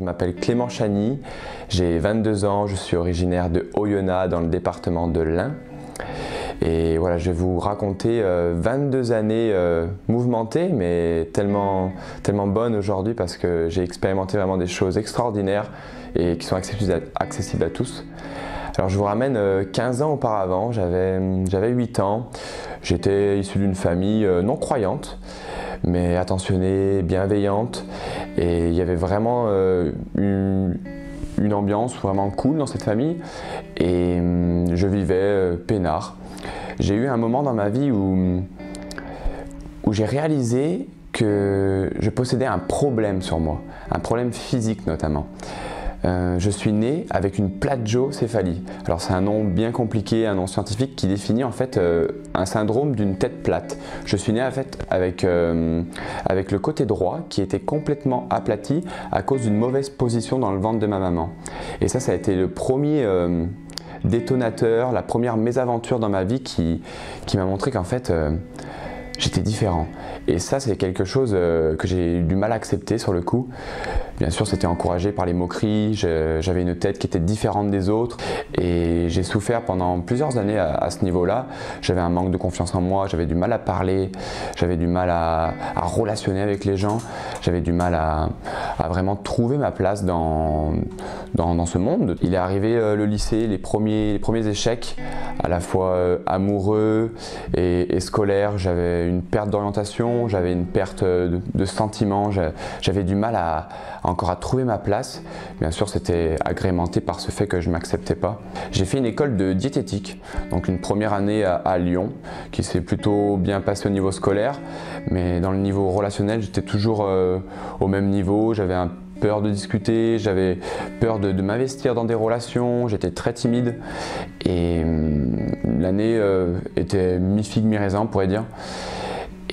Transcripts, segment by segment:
je m'appelle Clément Chagny, j'ai 22 ans, je suis originaire de Oyonnax dans le département de l'Ain. Et voilà, je vais vous raconter 22 années mouvementées, mais tellement bonnes aujourd'hui parce que j'ai expérimenté vraiment des choses extraordinaires et qui sont accessibles à tous. Alors je vous ramène 15 ans auparavant, j'avais 8 ans, j'étais issu d'une famille non croyante, mais attentionnée, bienveillante, et il y avait vraiment une ambiance vraiment cool dans cette famille, et je vivais peinard. J'ai eu un moment dans ma vie où j'ai réalisé que je possédais un problème sur moi, un problème physique notamment. Je suis né avec une plagiocéphalie. Alors c'est un nom bien compliqué, un nom scientifique qui définit en fait un syndrome d'une tête plate. Je suis né en fait avec le côté droit qui était complètement aplati à cause d'une mauvaise position dans le ventre de ma maman. Et ça a été le premier détonateur, la première mésaventure dans ma vie qui m'a montré qu'en fait j'étais différent. Et ça, c'est quelque chose que j'ai eu du mal à accepter sur le coup. Bien sûr, c'était encouragé par les moqueries, j'avais une tête qui était différente des autres et j'ai souffert pendant plusieurs années à ce niveau-là. J'avais un manque de confiance en moi, j'avais du mal à parler, j'avais du mal à relationner avec les gens, j'avais du mal à vraiment trouver ma place dans ce monde. Il est arrivé le lycée, les premiers échecs, à la fois amoureux et scolaires. J'avais une perte d'orientation, j'avais une perte de sentiments, j'avais du mal encore à trouver ma place. Bien sûr, c'était agrémenté par ce fait que je ne m'acceptais pas. J'ai fait une école de diététique, donc une première année à Lyon, qui s'est plutôt bien passée au niveau scolaire, mais dans le niveau relationnel, j'étais toujours au même niveau. J'avais peur de discuter, j'avais peur de m'investir dans des relations, j'étais très timide et l'année était mi-figue, mi-raisin, on pourrait dire.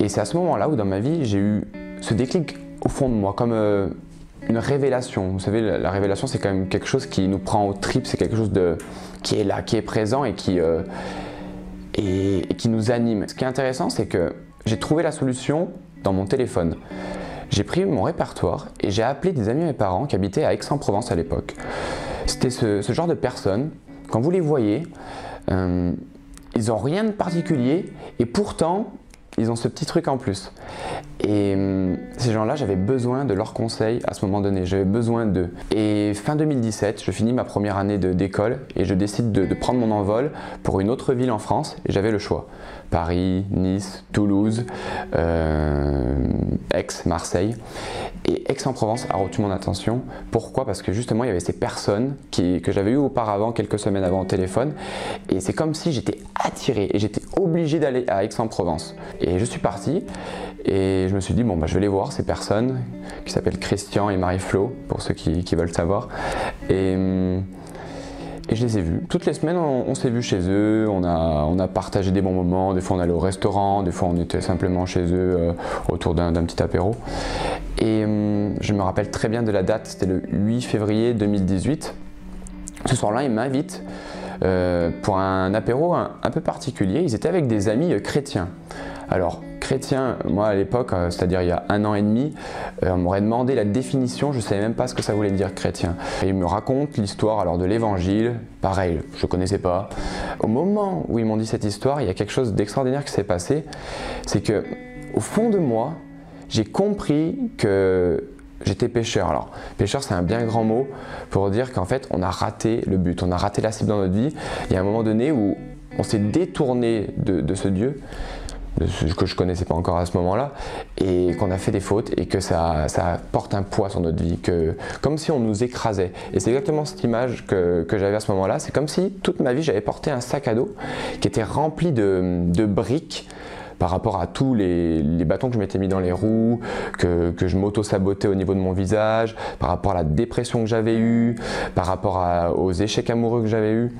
Et c'est à ce moment-là où dans ma vie, j'ai eu ce déclic au fond de moi, comme une révélation. Vous savez, la révélation, c'est quand même quelque chose qui nous prend aux tripes, c'est quelque chose qui est là, qui est présent et qui nous anime. Ce qui est intéressant, c'est que j'ai trouvé la solution dans mon téléphone. J'ai pris mon répertoire et j'ai appelé des amis de mes parents qui habitaient à Aix-en-Provence à l'époque. C'était ce genre de personnes, quand vous les voyez, ils n'ont rien de particulier et pourtant, ils ont ce petit truc en plus. Et ces gens-là, j'avais besoin de leurs conseils à ce moment donné, j'avais besoin d'eux. Et fin 2017, je finis ma première année d'école et je décide de prendre mon envol pour une autre ville en France et j'avais le choix. Paris, Nice, Toulouse, Aix, Marseille. Et Aix-en-Provence a retenu mon attention. Pourquoi? Parce que justement, il y avait ces personnes que j'avais eues auparavant, quelques semaines avant au téléphone. Et c'est comme si j'étais attiré et j'étais obligé d'aller à Aix-en-Provence. Et je suis parti et je me suis dit, bon, je vais les voir, ces personnes qui s'appellent Christian et Marie-Flo, pour ceux qui veulent savoir. Et je les ai vus. Toutes les semaines, on s'est vus chez eux, on a partagé des bons moments, des fois on allait au restaurant, des fois on était simplement chez eux autour d'un petit apéro. Et je me rappelle très bien de la date, c'était le 8 février 2018. Ce soir-là, ils m'invitent pour un apéro un peu particulier. Ils étaient avec des amis chrétiens. Alors, chrétien, moi à l'époque, c'est-à-dire il y a 1 an et demi, on m'aurait demandé la définition, je ne savais même pas ce que ça voulait dire chrétien. Et ils me racontent l'histoire alors de l'évangile, pareil, je ne connaissais pas. Au moment où ils m'ont dit cette histoire, il y a quelque chose d'extraordinaire qui s'est passé, c'est que au fond de moi, j'ai compris que j'étais pécheur. Alors, pécheur, c'est un bien grand mot pour dire qu'en fait, on a raté le but, on a raté la cible dans notre vie. Il y a un moment donné où on s'est détourné de ce Dieu, que je ne connaissais pas encore à ce moment-là, et qu'on a fait des fautes et que ça porte un poids sur notre vie, comme si on nous écrasait. Et c'est exactement cette image que j'avais à ce moment-là. C'est comme si toute ma vie, j'avais porté un sac à dos qui était rempli de briques par rapport à tous les bâtons que je m'étais mis dans les roues, que je m'auto-sabotais au niveau de mon visage, par rapport à la dépression que j'avais eue, par rapport aux échecs amoureux que j'avais eus.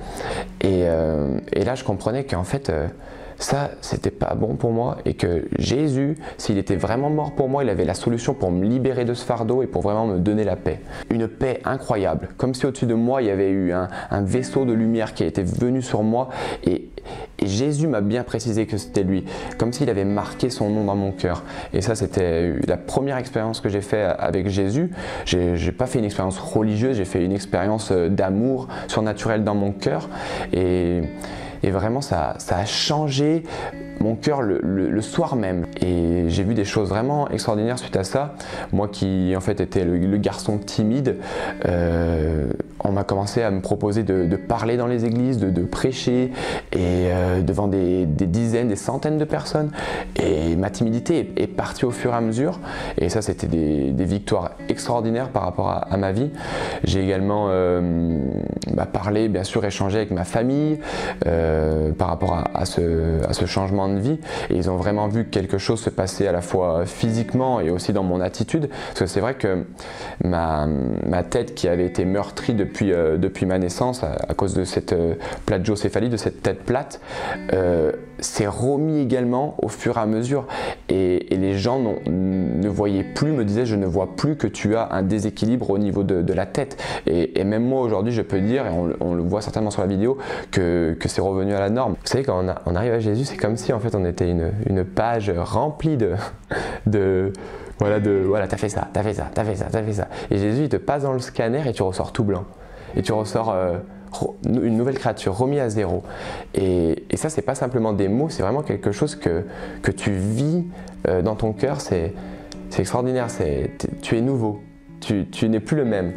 Et là, je comprenais qu'en fait, ça c'était pas bon pour moi et que Jésus, s'il était vraiment mort pour moi, il avait la solution pour me libérer de ce fardeau et pour vraiment me donner la paix. Une paix incroyable, comme si au-dessus de moi il y avait eu un vaisseau de lumière qui était venu sur moi et Jésus m'a bien précisé que c'était lui, comme s'il avait marqué son nom dans mon cœur. Et ça, c'était la première expérience que j'ai faite avec Jésus. J'ai pas fait une expérience religieuse, j'ai fait une expérience d'amour surnaturel dans mon cœur. Et vraiment, ça a changé mon cœur le soir même. Et j'ai vu des choses vraiment extraordinaires suite à ça. Moi qui en fait était le garçon timide, on m'a commencé à me proposer de parler dans les églises, de prêcher et devant des dizaines, des centaines de personnes. Et ma timidité est partie au fur et à mesure. Et ça, c'était des victoires extraordinaires par rapport à ma vie. J'ai également parlé, bien sûr, échangé avec ma famille par rapport à ce changement de vie, et ils ont vraiment vu quelque chose se passer à la fois physiquement et aussi dans mon attitude, parce que c'est vrai que ma tête qui avait été meurtrie depuis ma naissance à cause de cette plagiocéphalie, de cette tête plate, s'est remis également au fur et à mesure, et les gens ne voyaient plus, me disaient: je ne vois plus que tu as un déséquilibre au niveau de la tête, et même moi aujourd'hui je peux dire, et on le voit certainement sur la vidéo, que c'est revenu à la norme. Vous savez, quand on arrive à Jésus, c'est comme si en fait on était une page remplie voilà, t'as fait ça, t'as fait ça, t'as fait ça, t'as fait ça. Et Jésus, il te passe dans le scanner et tu ressors tout blanc. Et tu ressors une nouvelle créature, remis à zéro. Et ça, c'est pas simplement des mots, c'est vraiment quelque chose que tu vis dans ton cœur. C'est extraordinaire, tu es nouveau, tu n'es plus le même.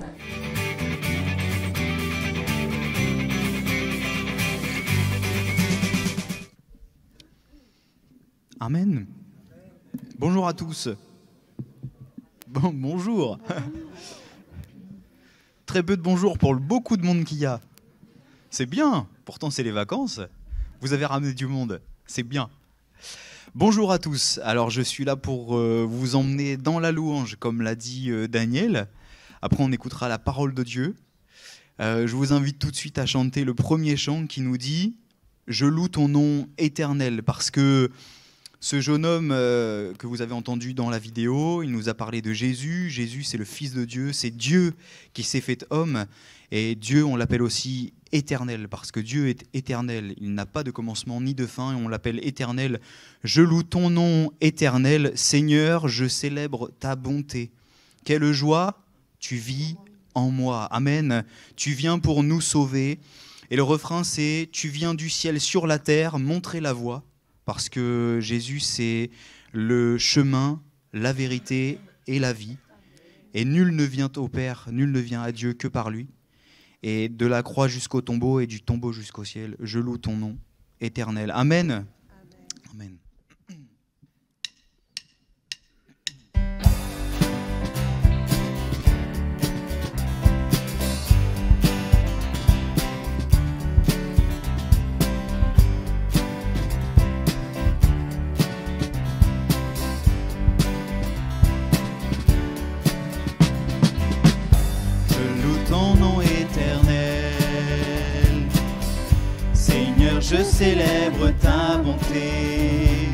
Amen. Bonjour à tous. Bonjour. Très peu de bonjour pour le beaucoup de monde qu'il y a. C'est bien, pourtant c'est les vacances. Vous avez ramené du monde, c'est bien. Bonjour à tous. Alors je suis là pour vous emmener dans la louange, comme l'a dit Daniel. Après on écoutera la parole de Dieu. Je vous invite tout de suite à chanter le premier chant qui nous dit « Je loue ton nom éternel » parce que ce jeune homme que vous avez entendu dans la vidéo, il nous a parlé de Jésus. Jésus, c'est le Fils de Dieu, c'est Dieu qui s'est fait homme. Et Dieu, on l'appelle aussi éternel, parce que Dieu est éternel. Il n'a pas de commencement ni de fin, et on l'appelle éternel. Je loue ton nom éternel. Seigneur, je célèbre ta bonté. Quelle joie tu vis en moi. Amen. Tu viens pour nous sauver. Et le refrain, c'est « Tu viens du ciel sur la terre, montrer la voie ». Parce que Jésus, c'est le chemin, la vérité et la vie. Et nul ne vient au Père, nul ne vient à Dieu que par lui. Et de la croix jusqu'au tombeau et du tombeau jusqu'au ciel, je loue ton nom éternel. Amen. Amen. Je célèbre ta bonté,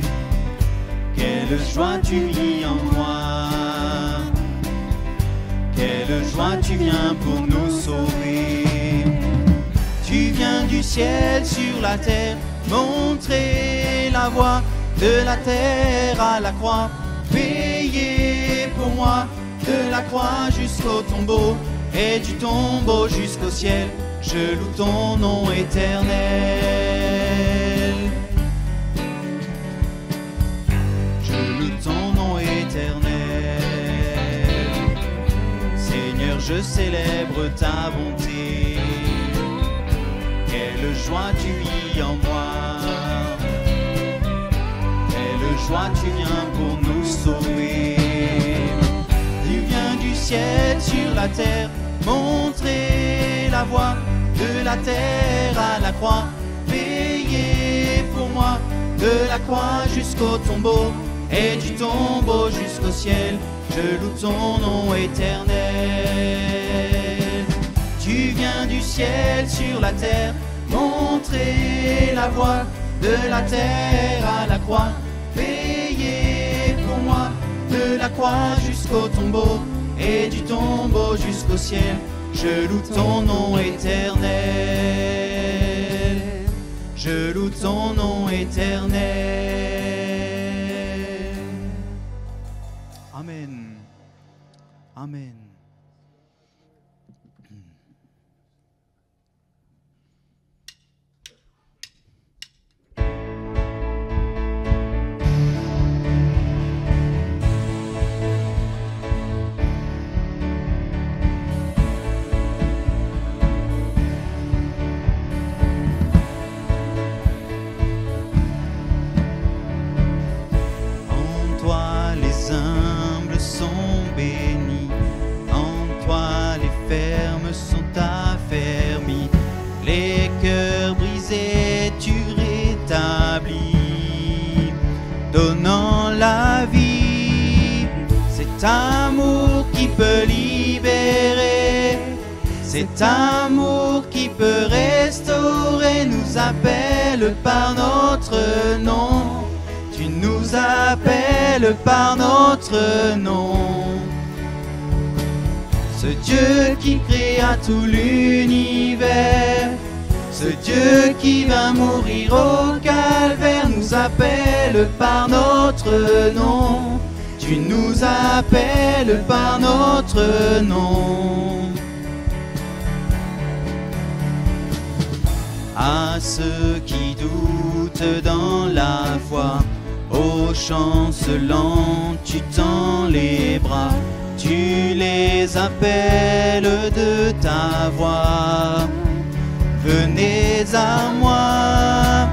quelle joie tu vis en moi, quelle joie tu viens pour nous sauver. Tu viens du ciel sur la terre, montrer la voie, de la terre à la croix, payer pour moi, de la croix jusqu'au tombeau, et du tombeau jusqu'au ciel. Je loue ton nom éternel. Je loue ton nom éternel. Seigneur, je célèbre ta bonté. Quelle joie tu vis en moi. Quelle joie tu viens pour nous sauver. Tu viens du ciel sur la terre, montrer la voie. De la terre à la croix, payé pour moi, de la croix jusqu'au tombeau, et du tombeau jusqu'au ciel, je loue ton nom éternel. Tu viens du ciel sur la terre, montrer la voie, de la terre à la croix, payé pour moi, de la croix jusqu'au tombeau, et du tombeau jusqu'au ciel, je loue ton nom éternel, je loue ton nom éternel. Amen. Amen. Donnant la vie, cet amour qui peut libérer, cet amour qui peut restaurer, nous appelle par notre nom. Tu nous appelles par notre nom. Ce Dieu qui créa tout l'univers, ce Dieu qui vint mourir au calvaire, nous appelle par notre nom. Tu nous appelles par notre nom. À ceux qui doutent dans la foi, aux chancelants, tu tends les bras, tu les appelles de ta voix. Venez à moi,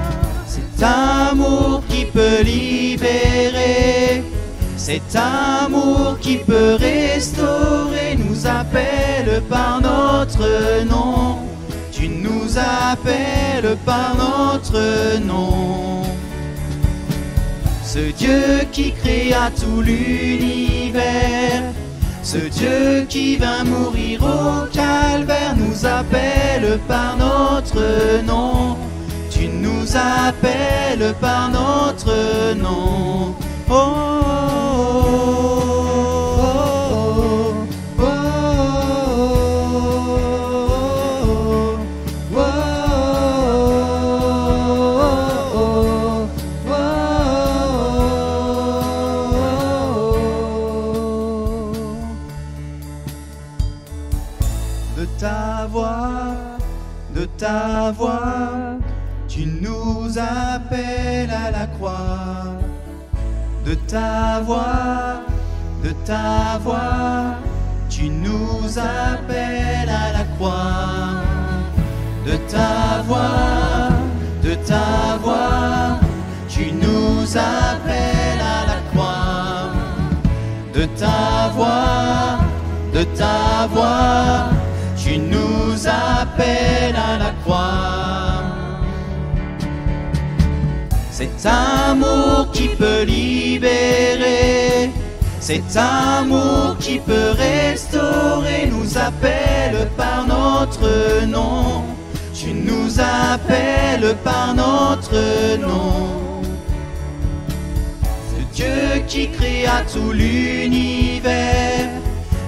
cet amour qui peut libérer, cet amour qui peut restaurer, nous appelle par notre nom. Tu nous appelles par notre nom. Ce Dieu qui créa tout l'univers, ce Dieu qui vint mourir au calvaire, nous appelle par notre nom. Tu nous appelles par notre nom. Oh, oh, oh, oh, oh, de ta voix, tu nous appelles à la croix. De ta voix, tu nous appelles à la croix. De ta voix, tu nous appelles à la croix. De ta voix, tu nous appelles à la croix. Cet amour qui peut libérer, cet amour qui peut restaurer, nous appelle par notre nom. Tu nous appelles par notre nom. Ce Dieu qui créa tout l'univers,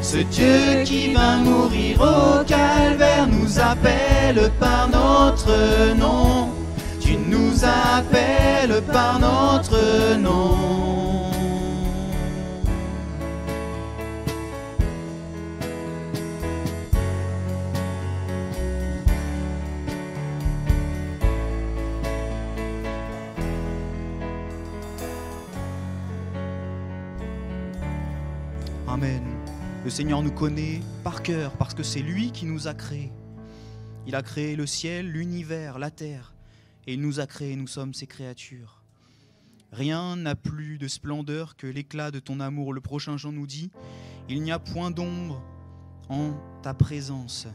ce Dieu qui vint mourir au calvaire, nous appelle par notre nom. Tu nous appelles par notre nom. Amen. Le Seigneur nous connaît par cœur parce que c'est lui qui nous a créés. Il a créé le ciel, l'univers, la terre. Et il nous a créés, nous sommes ses créatures. Rien n'a plus de splendeur que l'éclat de ton amour. Le prochain Jean nous dit, il n'y a point d'ombre en ta présence.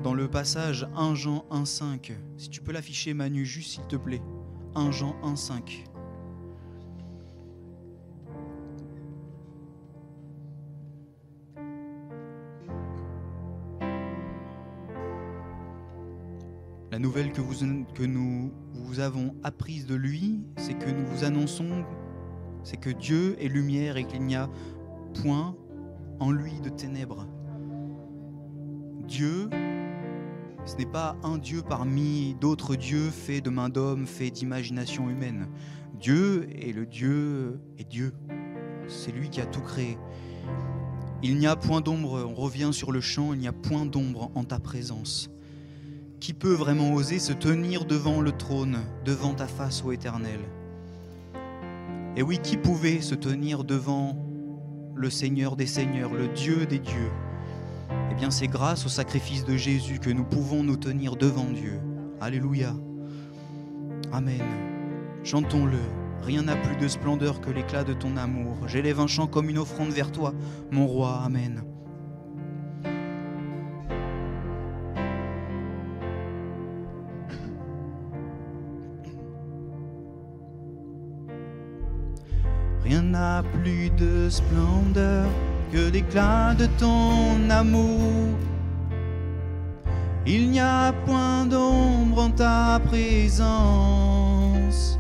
Dans le passage 1 Jean 1,5, si tu peux l'afficher Manu, juste s'il te plaît. 1 Jean 1,5. La nouvelle que nous vous avons apprise de lui, c'est que nous vous annonçons, c'est que Dieu est lumière et qu'il n'y a point en lui de ténèbres. Dieu, ce n'est pas un Dieu parmi d'autres dieux faits de main d'homme, faits d'imagination humaine. Dieu est le Dieu et Dieu. C'est lui qui a tout créé. Il n'y a point d'ombre, on revient sur le chant, il n'y a point d'ombre en ta présence. Qui peut vraiment oser se tenir devant le trône, devant ta face, ô Éternel? Et oui, qui pouvait se tenir devant le Seigneur des Seigneurs, le Dieu des dieux? Eh bien, c'est grâce au sacrifice de Jésus que nous pouvons nous tenir devant Dieu. Alléluia. Amen. Chantons-le. Rien n'a plus de splendeur que l'éclat de ton amour. J'élève un chant comme une offrande vers toi, mon roi. Amen. Rien n'a plus de splendeur que l'éclat de ton amour. Il n'y a point d'ombre en ta présence.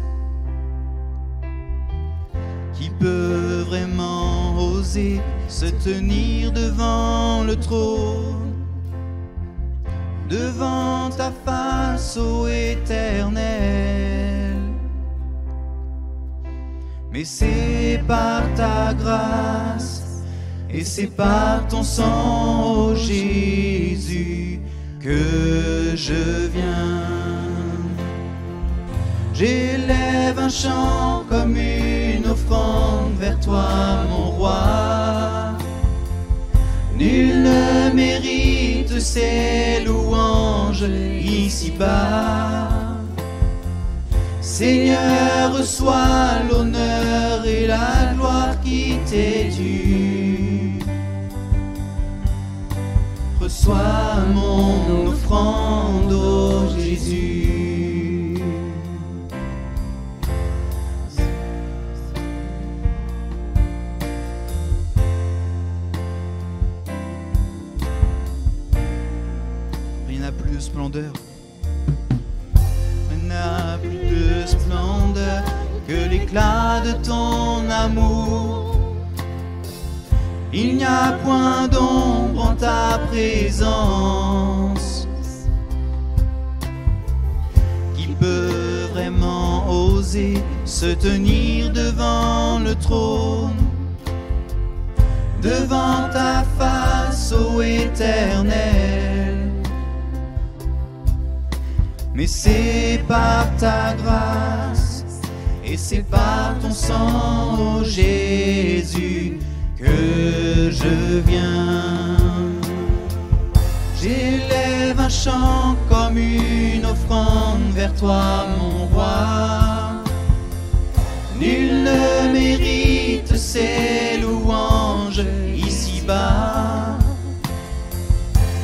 Qui peut vraiment oser se tenir devant le trône, devant ta face, ô Éternel? Mais c'est par ta grâce et c'est par ton sang, ô Jésus, que je viens. J'élève un chant comme une offrande vers toi, mon roi. Nul ne mérite ces louanges ici-bas. Seigneur, reçois l'honneur et la gloire qui t'est due. Reçois mon offrande, ô Jésus. Rien n'a plus de splendeur. Rien n'a plus de splendeur que l'éclat de ton amour. Il n'y a point d'ombre en ta présence. Qui peut vraiment oser se tenir devant le trône, devant ta face, ô Éternel? Mais c'est par ta grâce et c'est par ton sang, ô Jésus, que je viens. J'élève un chant comme une offrande vers toi, mon roi. Nul ne mérite ces louanges ici-bas.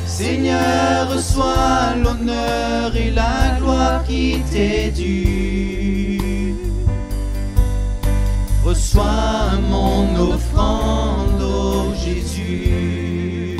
Seigneur, reçois l'honneur et la gloire qui t'est due. Reçois mon offrande, ô Jésus.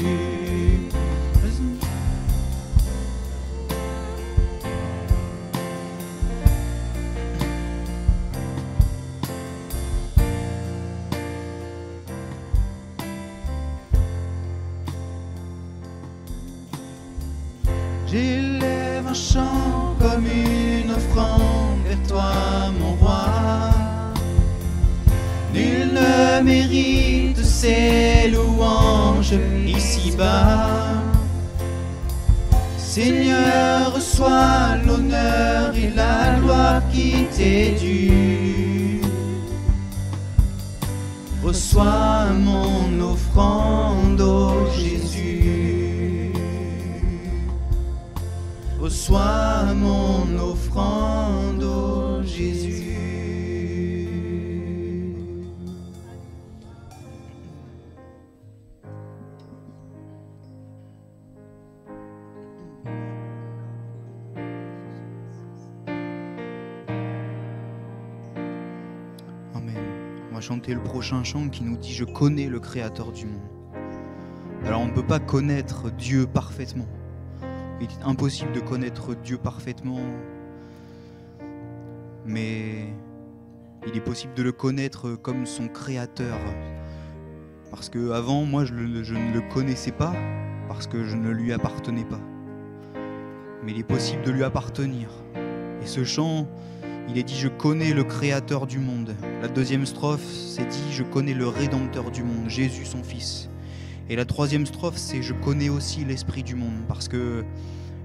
J'élève un chant comme une offrande vers toi, mon roi. Nul ne mérite ces louanges ici-bas. Seigneur, reçois l'honneur et la gloire qui t'est due. Reçois mon offrande, ô Jésus. Reçois mon offrande, ô Jésus. Amen. On va chanter le prochain chant qui nous dit « Je connais le Créateur du monde ». Alors on ne peut pas connaître Dieu parfaitement. Il est impossible de connaître Dieu parfaitement, mais il est possible de le connaître comme son créateur. Parce que avant, moi, je ne le connaissais pas, parce que je ne lui appartenais pas. Mais il est possible de lui appartenir. Et ce chant, il est dit « Je connais le créateur du monde ». La deuxième strophe, c'est dit « Je connais le rédempteur du monde, Jésus son fils ». Et la troisième strophe, c'est « Je connais aussi l'esprit du monde ». Parce que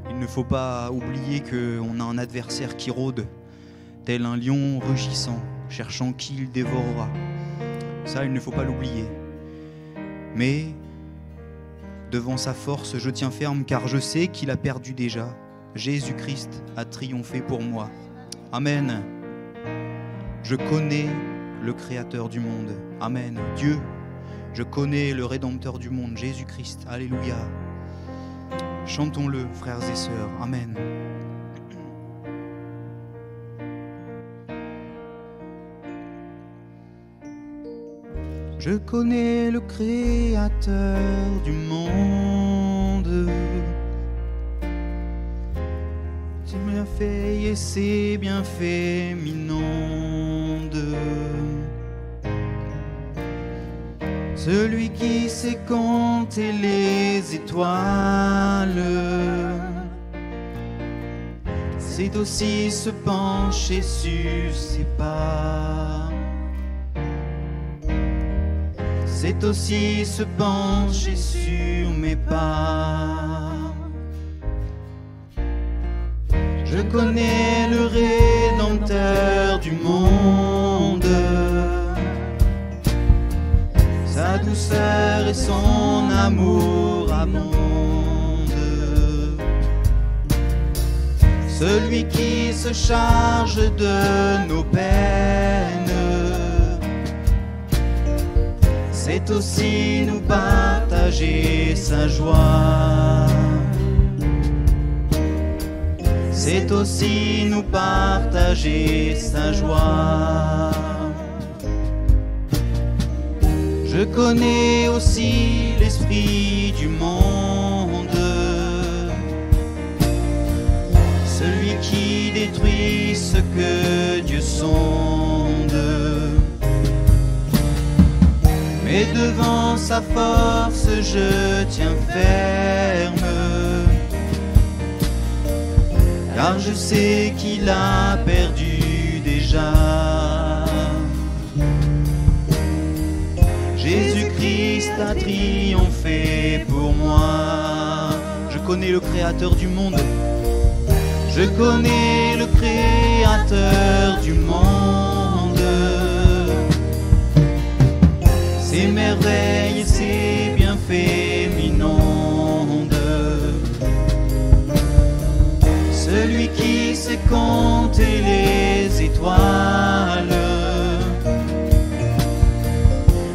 il ne faut pas oublier qu'on a un adversaire qui rôde, tel un lion rugissant, cherchant qui il dévorera. Ça, il ne faut pas l'oublier. Mais devant sa force, je tiens ferme, car je sais qu'il a perdu déjà. Jésus-Christ a triomphé pour moi. Amen. Je connais le Créateur du monde. Amen. Dieu, je connais le Rédempteur du monde, Jésus-Christ. Alléluia. Chantons-le, frères et sœurs. Amen. Je connais le Créateur du monde. Ses bienfaits et ses bienfaits m'inondent. Celui qui sait compter les étoiles, sait aussi se pencher sur ses pas. C'est aussi se pencher sur mes pas. Je connais le Rédempteur du monde, sa douceur et son amour abondent. Celui qui se charge de nos peines, c'est aussi nous partager sa joie. C'est aussi nous partager sa joie. Je connais aussi l'esprit du monde, celui qui détruit ce que Dieu sonde. Mais devant sa force, je tiens ferme, car je sais qu'il a perdu déjà. Jésus-Christ a triomphé pour moi. Je connais le Créateur du monde. Je connais le Créateur du monde. Ses merveilles et ses bienfaits m'inondent. Celui qui sait compter les étoiles,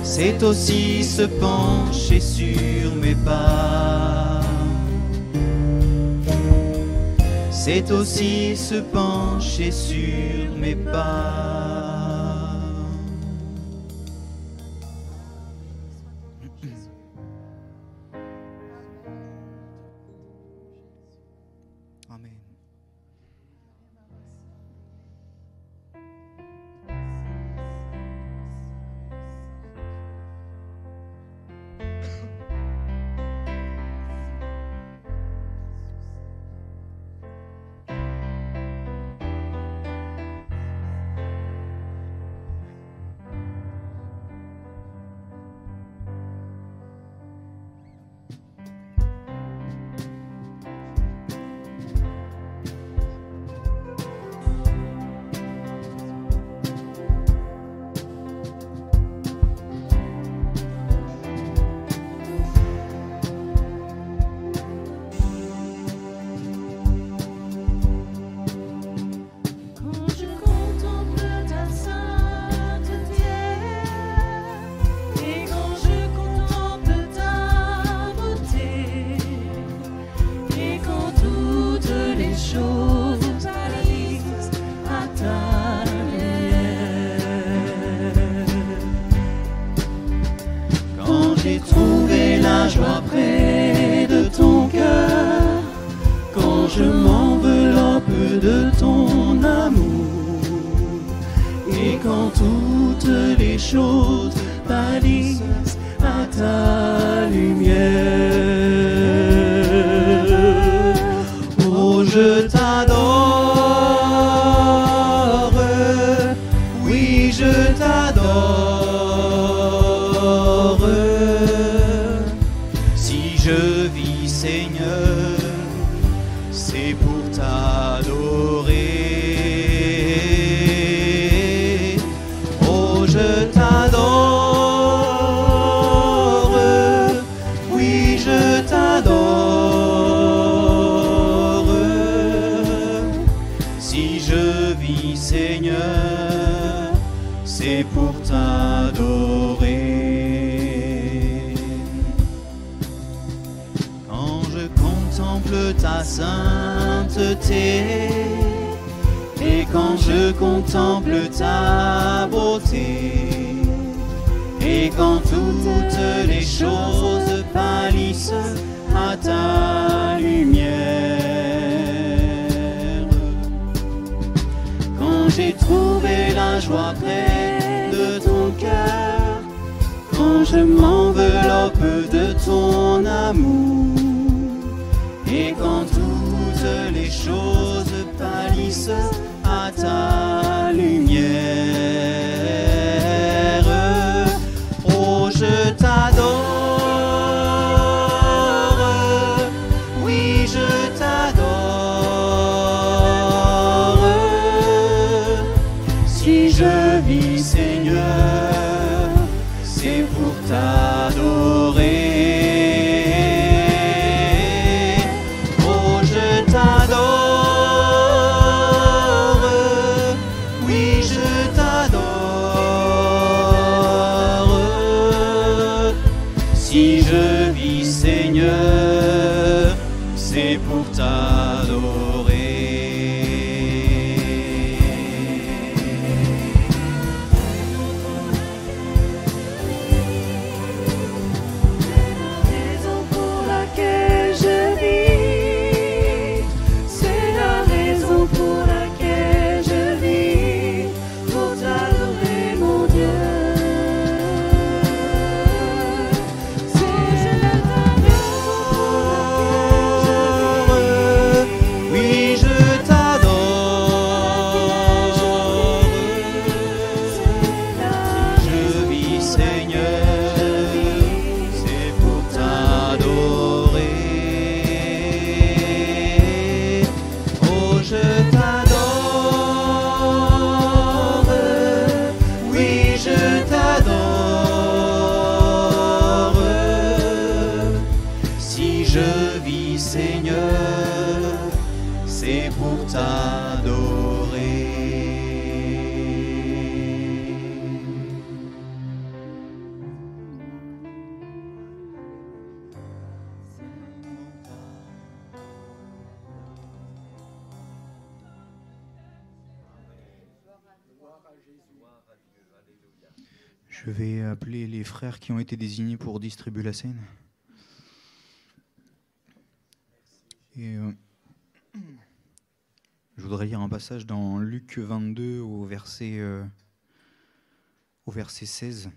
c'est aussi se pencher sur mes pas. C'est aussi se pencher sur mes pas. Amen. je m'enveloppe de ton amour, et quand toutes les choses pâlissent à ta lumière, oh je t'adore, oui je t'adore. Si je vis Seigneur, c'est pour t'adorer. Oh je t'adore, oui je t'adore. Si je vis Seigneur, c'est pour t'adorer. Quand je contemple ta sainteté, et quand je contemple ta beauté, et quand toutes les choses pâlissent à ta lumière, quand j'ai trouvé la joie près de ton cœur, quand je m'enveloppe de ton amour, et quand toutes les choses pâlissent à ta lumière, oh je t'adore, oui je t'adore. Si je vis Seigneur, c'est pour t'adorer. Oh je t'adore, oui je t'adore. Si je vis Seigneur, c'est pour t'adorer. Raison pour laquelle je vis, c'est la raison pour laquelle je vis, pour t'adorer mon Dieu. C'est la raison pour laquelle Oui, je t'adore. Je vis Seigneur, c'est pour t'adorer. Oh, je t'adore. Oui, je t'adore. Si je vis Seigneur, c'est pour t'adorer. Je vais appeler les frères qui ont été désignés pour distribuer la scène. Et je voudrais lire un passage dans Luc 22 au verset 16.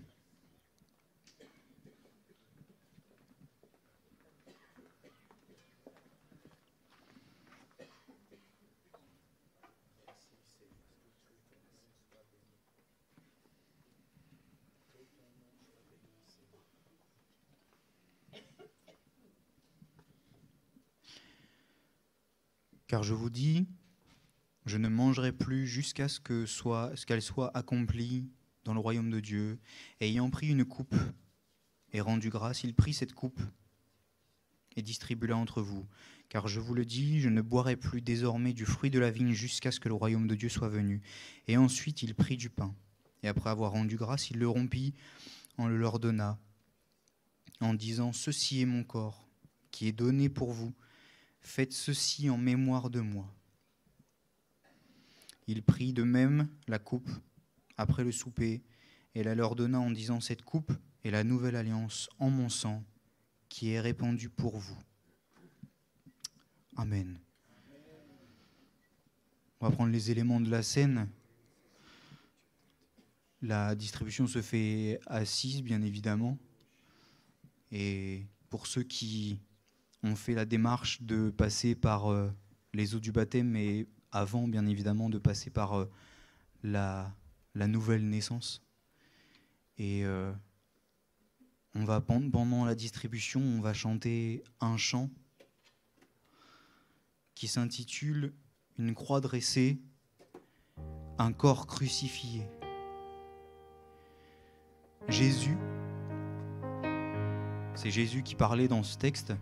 Car je vous dis, je ne mangerai plus jusqu'à ce qu'elle soit accomplie dans le royaume de Dieu. Et ayant pris une coupe et rendu grâce, il prit cette coupe et distribua entre vous. Car je vous le dis, je ne boirai plus désormais du fruit de la vigne jusqu'à ce que le royaume de Dieu soit venu. Et ensuite il prit du pain. Et après avoir rendu grâce, il le rompit, en le leur donna, en disant, ceci est mon corps, qui est donné pour vous. Faites ceci en mémoire de moi. Il prit de même la coupe après le souper et la leur donna en disant, cette coupe est la nouvelle alliance en mon sang qui est répandue pour vous. Amen. On va prendre les éléments de la scène. La distribution se fait assise, bien évidemment. Et pour ceux qui ont fait la démarche de passer par les eaux du baptême, mais avant, bien évidemment, de passer par la nouvelle naissance. Et on va, pendant la distribution, on va chanter un chant qui s'intitule « Une croix dressée, un corps crucifié ». Jésus, c'est Jésus qui parlait dans ce texte.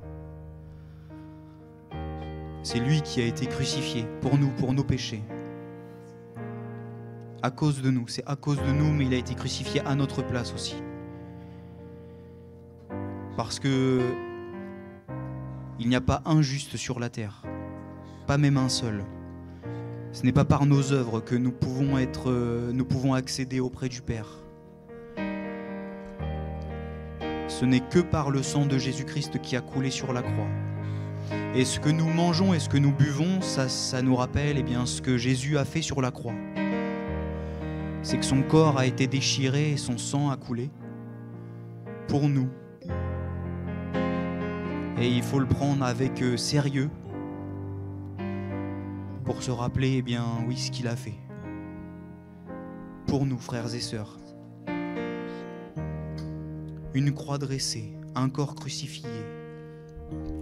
C'est lui qui a été crucifié pour nous, pour nos péchés. À cause de nous, c'est à cause de nous, mais il a été crucifié à notre place aussi. Parce que il n'y a pas un juste sur la terre, pas même un seul. Ce n'est pas par nos œuvres que nous pouvons accéder auprès du Père. Ce n'est que par le sang de Jésus-Christ qui a coulé sur la croix. Et ce que nous mangeons et ce que nous buvons, ça nous rappelle ce que Jésus a fait sur la croix. C'est que son corps a été déchiré et son sang a coulé pour nous. Et il faut le prendre avec sérieux pour se rappeler oui, ce qu'il a fait pour nous, frères et sœurs. Une croix dressée, un corps crucifié,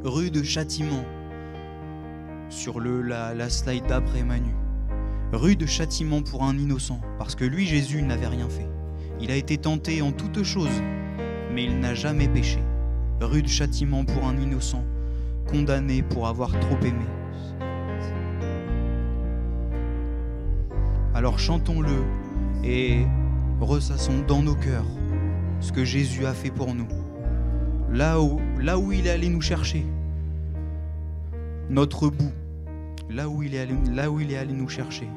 rude châtiment sur la slide d'après Manu. Rude châtiment pour un innocent, parce que lui, Jésus, n'avait rien fait. Il a été tenté en toutes choses, mais il n'a jamais péché. Rude châtiment pour un innocent, condamné pour avoir trop aimé. Alors chantons-le et ressassons dans nos cœurs ce que Jésus a fait pour nous. Là où il est allé nous chercher, notre bout, là où il est allé nous chercher.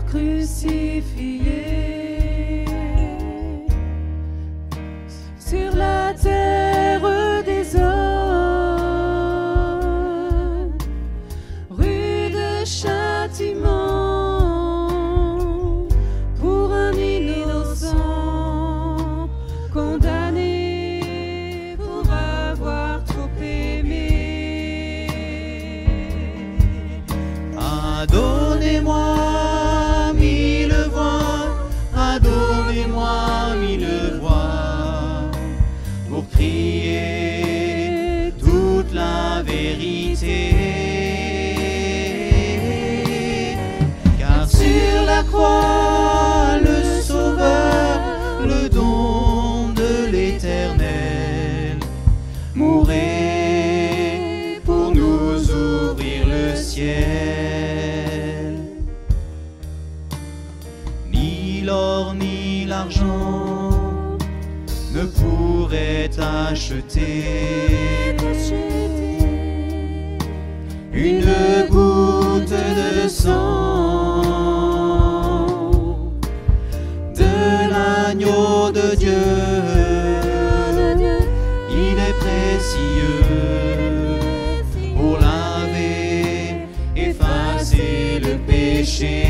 Crucifié sur la terre des hommes, rude châtiment pour un innocent, condamné pour avoir trop aimé. Donnez-moi mille voix pour crier toute la vérité. Car sur la croix, le Sauveur, le don de l'Éternel, mourait pour nous ouvrir le ciel. Ni l'or ni l'argent ne pourrait acheter une goutte de sang de l'agneau de Dieu. Il est précieux pour laver, effacer le péché.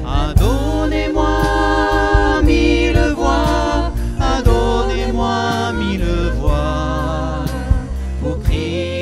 Adonnez-moi mille voix pour crier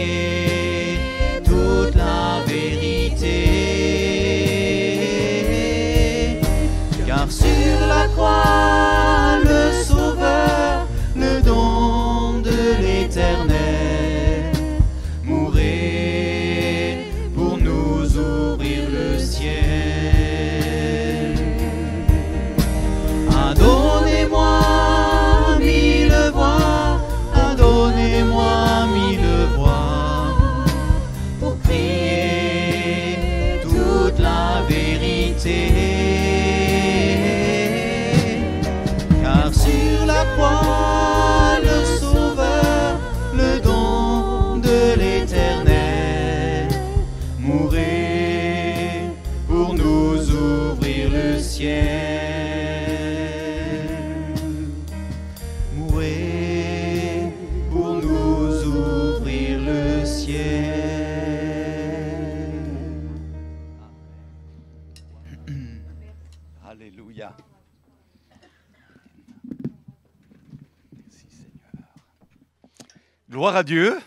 Gloire à Dieu.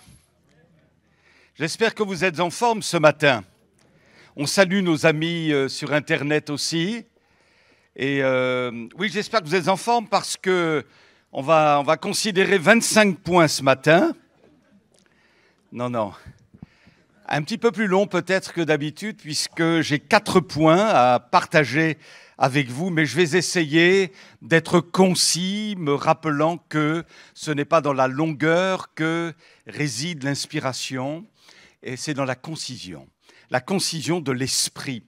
J'espère que vous êtes en forme ce matin. On salue nos amis sur Internet aussi. Et oui, j'espère que vous êtes en forme parce que on va considérer 25 points ce matin. Non. Un petit peu plus long peut-être que d'habitude puisque j'ai 4 points à partager avec vous, mais je vais essayer d'être concis, me rappelant que ce n'est pas dans la longueur que réside l'inspiration, et c'est dans la concision de l'esprit.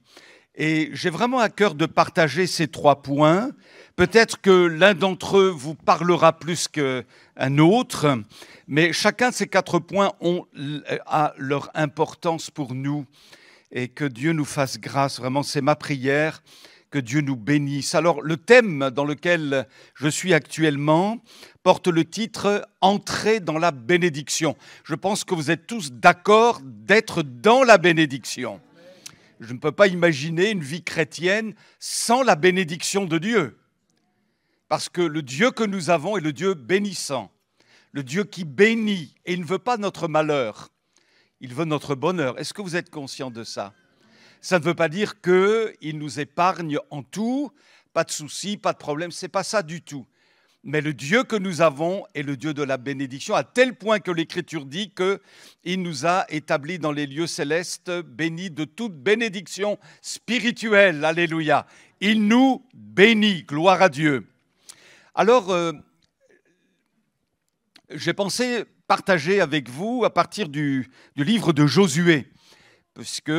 Et j'ai vraiment à cœur de partager ces 3 points. Peut-être que l'un d'entre eux vous parlera plus qu'un autre, mais chacun de ces 4 points a leur importance pour nous, et que Dieu nous fasse grâce. Vraiment, c'est ma prière. Que Dieu nous bénisse. Alors, le thème dans lequel je suis actuellement porte le titre « Entrer dans la bénédiction ». Je pense que vous êtes tous d'accord d'être dans la bénédiction. Je ne peux pas imaginer une vie chrétienne sans la bénédiction de Dieu. Parce que le Dieu que nous avons est le Dieu bénissant, le Dieu qui bénit. Et il ne veut pas notre malheur, il veut notre bonheur. Est-ce que vous êtes conscient de ça ? Ça ne veut pas dire qu'il nous épargne en tout, pas de soucis, pas de problème, ce n'est pas ça du tout. Mais le Dieu que nous avons est le Dieu de la bénédiction, à tel point que l'Écriture dit qu'il nous a établis dans les lieux célestes, bénis de toute bénédiction spirituelle. Alléluia. Il nous bénit, gloire à Dieu. Alors, j'ai pensé partager avec vous à partir du livre de Josué, puisque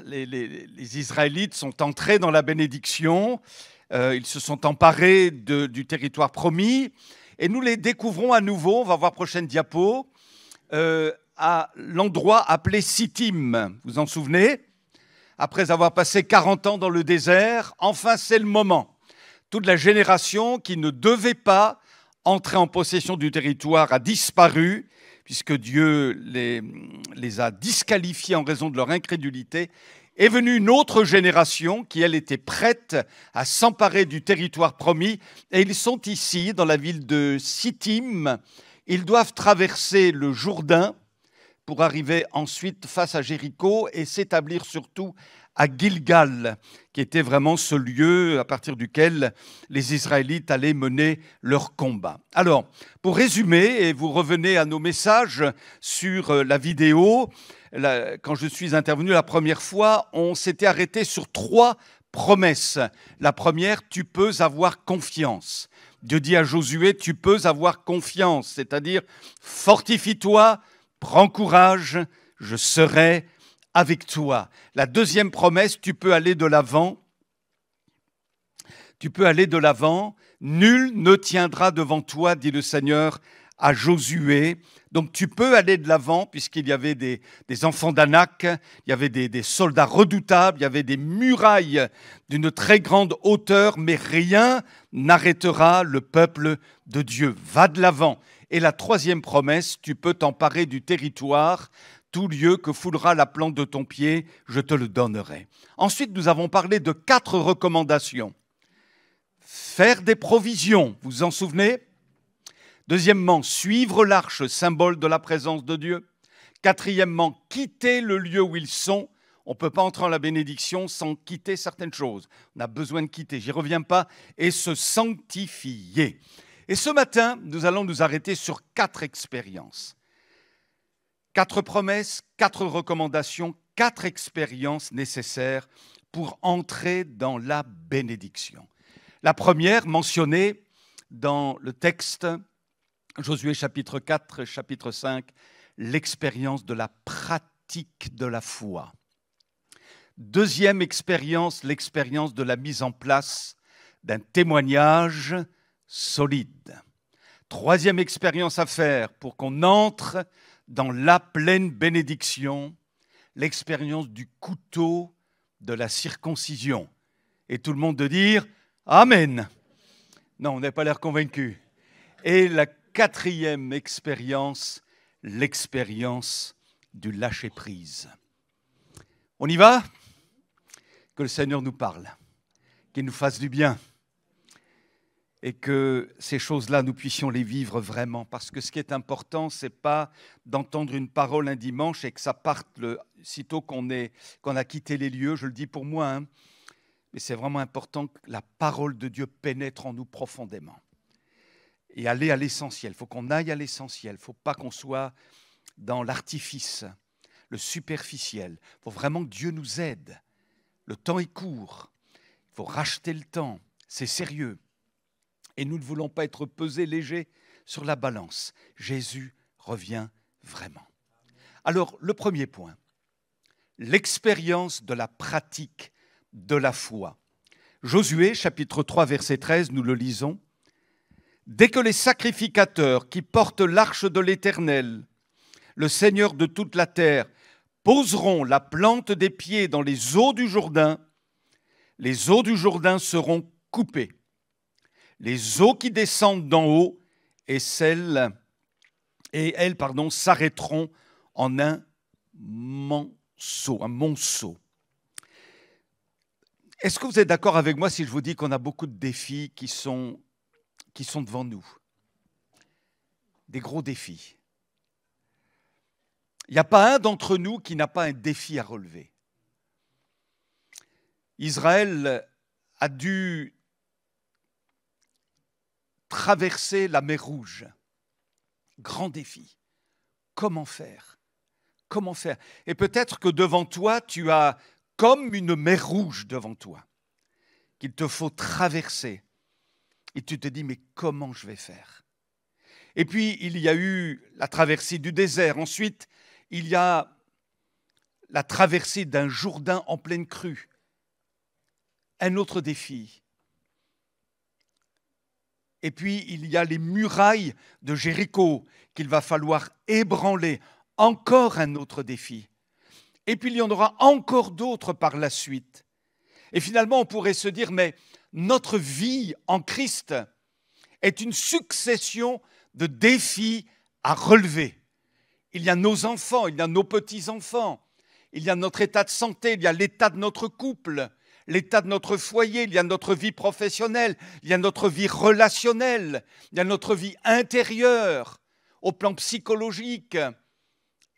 les Israélites sont entrés dans la bénédiction, ils se sont emparés du territoire promis, et nous les découvrons à nouveau, on va voir prochaine diapo, à l'endroit appelé Sittim. Vous vous en souvenez ? Après avoir passé 40 ans dans le désert, enfin c'est le moment. Toute la génération qui ne devait pas entrer en possession du territoire a disparu, puisque Dieu les a disqualifiés en raison de leur incrédulité, est venue une autre génération qui, elle, était prête à s'emparer du territoire promis. Et ils sont ici, dans la ville de Sittim. Ils doivent traverser le Jourdain pour arriver ensuite face à Jéricho et s'établir surtout à Gilgal, qui était vraiment ce lieu à partir duquel les Israélites allaient mener leur combat. Alors, pour résumer, et vous revenez à nos messages sur la vidéo, quand je suis intervenu la première fois, on s'était arrêté sur 3 promesses. La première, tu peux avoir confiance. Dieu dit à Josué, tu peux avoir confiance, c'est-à-dire fortifie-toi, prends courage, je serai avec toi. La deuxième promesse, tu peux aller de l'avant. Tu peux aller de l'avant. Nul ne tiendra devant toi, dit le Seigneur à Josué. Donc tu peux aller de l'avant, puisqu'il y avait des enfants d'Anak, il y avait des soldats redoutables, il y avait des murailles d'une très grande hauteur, mais rien n'arrêtera le peuple de Dieu. Va de l'avant. Et la troisième promesse, tu peux t'emparer du territoire. Tout lieu que foulera la plante de ton pied, je te le donnerai. Ensuite, nous avons parlé de 4 recommandations. Faire des provisions, vous vous en souvenez ? Deuxièmement, suivre l'arche, symbole de la présence de Dieu. Quatrièmement, quitter le lieu où ils sont. On ne peut pas entrer en la bénédiction sans quitter certaines choses. On a besoin de quitter, j'y reviens pas, et se sanctifier. Et ce matin, nous allons nous arrêter sur 4 expériences. 4 promesses, 4 recommandations, 4 expériences nécessaires pour entrer dans la bénédiction. La première, mentionnée dans le texte, Josué chapitre 4, chapitre 5, l'expérience de la pratique de la foi. Deuxième expérience, l'expérience de la mise en place d'un témoignage solide. Troisième expérience à faire pour qu'on entre dans la pleine bénédiction, l'expérience du couteau de la circoncision. Et tout le monde de dire « Amen ». Non, on n'a pas l'air convaincu. Et la quatrième expérience, l'expérience du lâcher-prise. On y va ? Que le Seigneur nous parle, qu'il nous fasse du bien. et que ces choses-là, nous puissions les vivre vraiment. Parce que ce qui est important, ce n'est pas d'entendre une parole un dimanche et que ça parte sitôt qu'on a quitté les lieux, je le dis pour moi, hein, mais c'est vraiment important que la parole de Dieu pénètre en nous profondément. Et aller à l'essentiel, il faut qu'on aille à l'essentiel, il ne faut pas qu'on soit dans l'artifice, le superficiel. Il faut vraiment que Dieu nous aide. Le temps est court, il faut racheter le temps, c'est sérieux. Et nous ne voulons pas être pesés légers sur la balance. Jésus revient vraiment. Alors, le premier point, l'expérience de la pratique de la foi. Josué, chapitre 3, verset 13, nous le lisons. « Dès que les sacrificateurs qui portent l'arche de l'Éternel, le Seigneur de toute la terre, poseront la plante des pieds dans les eaux du Jourdain seront coupées. Les eaux qui descendent d'en haut elles s'arrêteront en un monceau. Est-ce que vous êtes d'accord avec moi si je vous dis qu'on a beaucoup de défis qui sont devant nous? Des gros défis. Il n'y a pas un d'entre nous qui n'a pas un défi à relever. Israël a dû traverser la mer Rouge. Grand défi. Comment faire? Comment faire? Et peut-être que devant toi, tu as comme une mer Rouge devant toi, qu'il te faut traverser. Et tu te dis, mais comment je vais faire? Et puis, il y a eu la traversée du désert. Ensuite, il y a la traversée d'un Jourdain en pleine crue. Un autre défi. Et puis, il y a les murailles de Jéricho qu'il va falloir ébranler. Encore un autre défi. Et puis, il y en aura encore d'autres par la suite. Et finalement, on pourrait se dire, mais notre vie en Christ est une succession de défis à relever. Il y a nos enfants, il y a nos petits-enfants, il y a notre état de santé, il y a l'état de notre couple, l'état de notre foyer, il y a notre vie professionnelle, il y a notre vie relationnelle, il y a notre vie intérieure, au plan psychologique,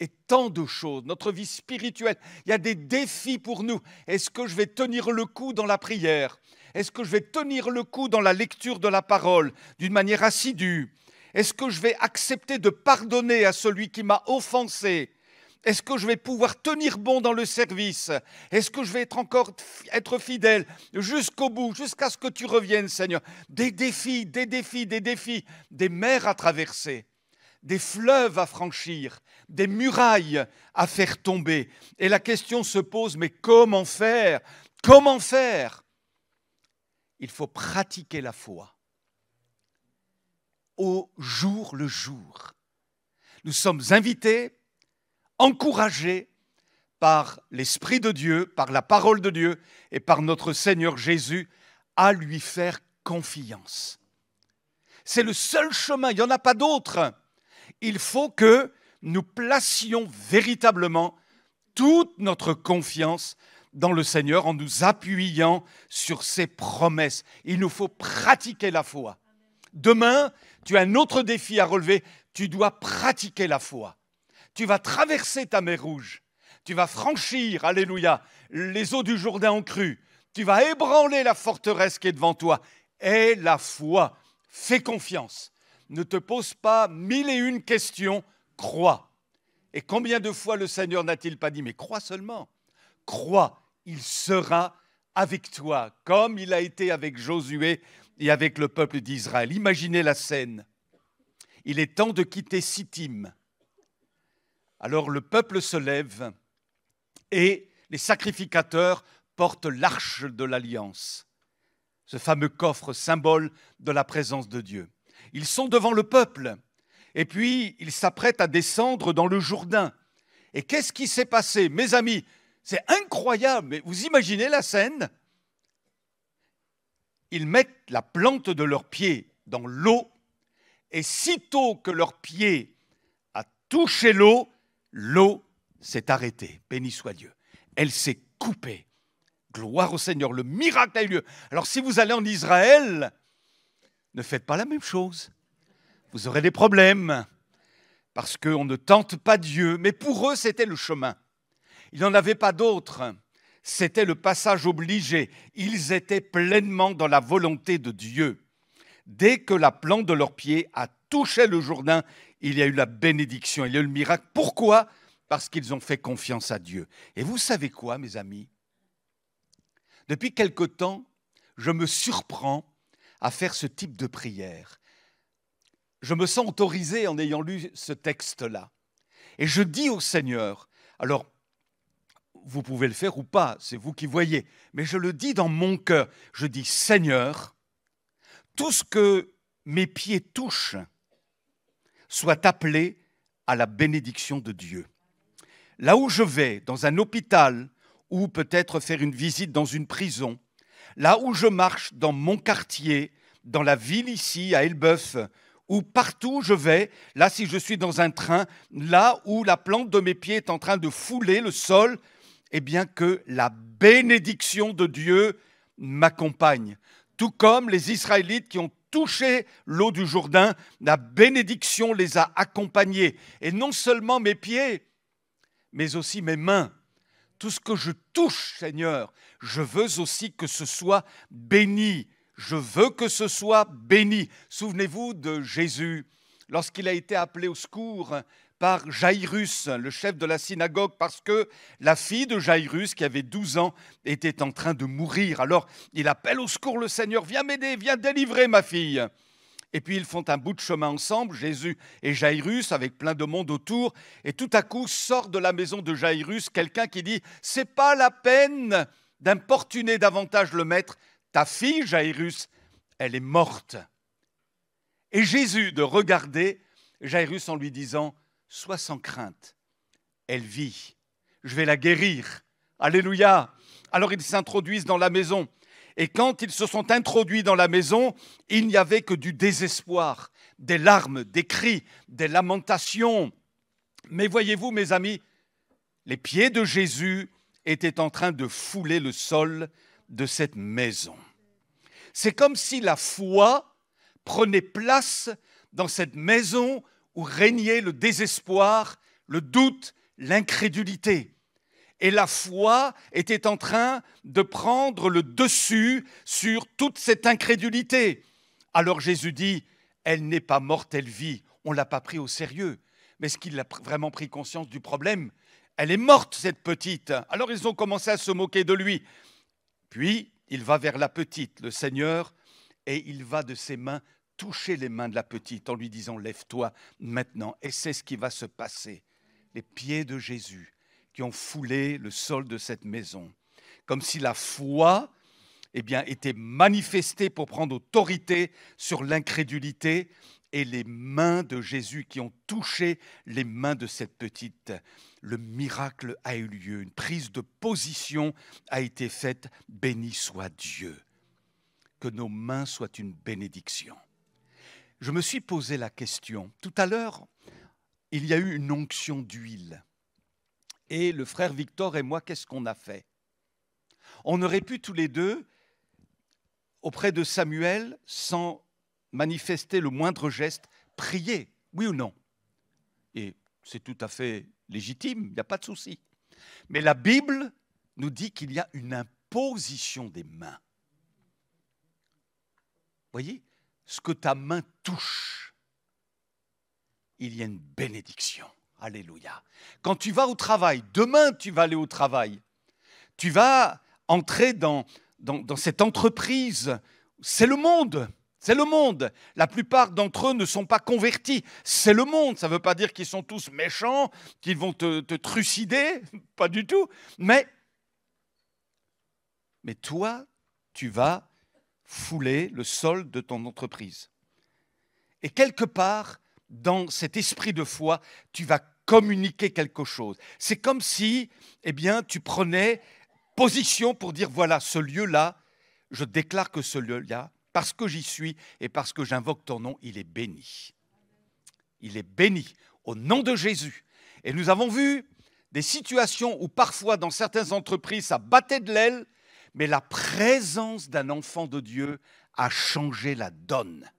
et tant de choses, notre vie spirituelle. Il y a des défis pour nous. Est-ce que je vais tenir le coup dans la prière? Est-ce que je vais tenir le coup dans la lecture de la parole d'une manière assidue? Est-ce que je vais accepter de pardonner à celui qui m'a offensé? Est-ce que je vais pouvoir tenir bon dans le service? Est-ce que je vais être fidèle jusqu'au bout, jusqu'à ce que tu reviennes, Seigneur? Des défis, des mers à traverser, des fleuves à franchir, des murailles à faire tomber. Et la question se pose, mais comment faire? Comment faire? Il faut pratiquer la foi au jour le jour. Nous sommes invités, encouragés par l'Esprit de Dieu, par la parole de Dieu et par notre Seigneur Jésus à lui faire confiance. C'est le seul chemin, il n'y en a pas d'autre. Il faut que nous placions véritablement toute notre confiance dans le Seigneur en nous appuyant sur ses promesses. Il nous faut pratiquer la foi. Demain, tu as un autre défi à relever. Tu dois pratiquer la foi. Tu vas traverser ta mer Rouge. Tu vas franchir, alléluia, les eaux du Jourdain en crue. Tu vas ébranler la forteresse qui est devant toi. Aie la foi. Fais confiance. Ne te pose pas 1001 questions. Crois. Et combien de fois le Seigneur n'a-t-il pas dit, mais crois seulement. Crois, il sera avec toi, comme il a été avec Josué et avec le peuple d'Israël. Imaginez la scène. Il est temps de quitter Sittim. Alors le peuple se lève et les sacrificateurs portent l'arche de l'Alliance, ce fameux coffre symbole de la présence de Dieu. Ils sont devant le peuple et puis ils s'apprêtent à descendre dans le Jourdain. Et qu'est-ce qui s'est passé, mes amis? C'est incroyable, mais vous imaginez la scène? Ils mettent la plante de leurs pieds dans l'eau et sitôt que leur pied a touché l'eau, l'eau s'est arrêtée. Béni soit Dieu. Elle s'est coupée. Gloire au Seigneur, le miracle a eu lieu. Alors si vous allez en Israël, ne faites pas la même chose. Vous aurez des problèmes parce qu'on ne tente pas Dieu. Mais pour eux, c'était le chemin. Il n'en avait pas d'autre. C'était le passage obligé. Ils étaient pleinement dans la volonté de Dieu. Dès que la plante de leurs pieds a touché le Jourdain, il y a eu la bénédiction, il y a eu le miracle. Pourquoi ? Parce qu'ils ont fait confiance à Dieu. Et vous savez quoi, mes amis ? Depuis quelque temps, je me surprends à faire ce type de prière. Je me sens autorisé en ayant lu ce texte-là. Et je dis au Seigneur, alors vous pouvez le faire ou pas, c'est vous qui voyez, mais je le dis dans mon cœur. Je dis, Seigneur, tout ce que mes pieds touchent soit appelé à la bénédiction de Dieu. Là où je vais, dans un hôpital, ou peut-être faire une visite dans une prison, là où je marche dans mon quartier, dans la ville ici, à Elbeuf, ou partout où je vais, là si je suis dans un train, là où la plante de mes pieds est en train de fouler le sol, eh bien que la bénédiction de Dieu m'accompagne. Tout comme les Israélites qui ont touché l'eau du Jourdain, la bénédiction les a accompagnés. Et non seulement mes pieds, mais aussi mes mains. Tout ce que je touche, Seigneur, je veux aussi que ce soit béni. Je veux que ce soit béni. Souvenez-vous de Jésus, lorsqu'il a été appelé au secours par Jaïrus, le chef de la synagogue, parce que la fille de Jaïrus, qui avait 12 ans, était en train de mourir. Alors, il appelle au secours le Seigneur, viens m'aider, viens délivrer ma fille. Et puis, ils font un bout de chemin ensemble, Jésus et Jaïrus, avec plein de monde autour. Et tout à coup, sort de la maison de Jaïrus quelqu'un qui dit « C'est pas la peine d'importuner davantage le maître. Ta fille, Jaïrus, elle est morte. » Et Jésus de regarder Jaïrus en lui disant « Sois sans crainte, elle vit, je vais la guérir. » Alléluia. Alors ils s'introduisent dans la maison. Et quand ils se sont introduits dans la maison, il n'y avait que du désespoir, des larmes, des cris, des lamentations. Mais voyez-vous, mes amis, les pieds de Jésus étaient en train de fouler le sol de cette maison. C'est comme si la foi prenait place dans cette maison où régnait le désespoir, le doute, l'incrédulité. Et la foi était en train de prendre le dessus sur toute cette incrédulité. Alors Jésus dit, elle n'est pas morte, elle vit. On ne l'a pas pris au sérieux. Mais est-ce qu'il a vraiment pris conscience du problème ? Elle est morte, cette petite. Alors ils ont commencé à se moquer de lui. Puis il va vers la petite, le Seigneur, et il va de ses mains toucher les mains de la petite en lui disant, lève-toi maintenant. Et c'est ce qui va se passer. Les pieds de Jésus qui ont foulé le sol de cette maison. Comme si la foi était manifestée pour prendre autorité sur l'incrédulité, et les mains de Jésus qui ont touché les mains de cette petite. Le miracle a eu lieu, une prise de position a été faite. Béni soit Dieu. Que nos mains soient une bénédiction. Je me suis posé la question. Tout à l'heure, il y a eu une onction d'huile. Et le frère Victor et moi, qu'est-ce qu'on a fait ? On aurait pu tous les deux, auprès de Samuel, sans manifester le moindre geste, prier, oui ou non ? Et c'est tout à fait légitime, il n'y a pas de souci. Mais la Bible nous dit qu'il y a une imposition des mains. Voyez, ce que ta main touche, il y a une bénédiction. Alléluia. Quand tu vas au travail, demain tu vas aller au travail, tu vas entrer dans cette entreprise, c'est le monde. C'est le monde. La plupart d'entre eux ne sont pas convertis. C'est le monde. Ça ne veut pas dire qu'ils sont tous méchants, qu'ils vont te trucider, pas du tout. Mais toi, tu vas fouler le sol de ton entreprise. Et quelque part, dans cet esprit de foi, tu vas communiquer quelque chose. C'est comme si, tu prenais position pour dire, voilà, ce lieu-là, je déclare que ce lieu-là, parce que j'y suis et parce que j'invoque ton nom, il est béni. Il est béni au nom de Jésus. Et nous avons vu des situations où parfois, dans certaines entreprises, ça battait de l'aile, mais la présence d'un enfant de Dieu a changé la donne.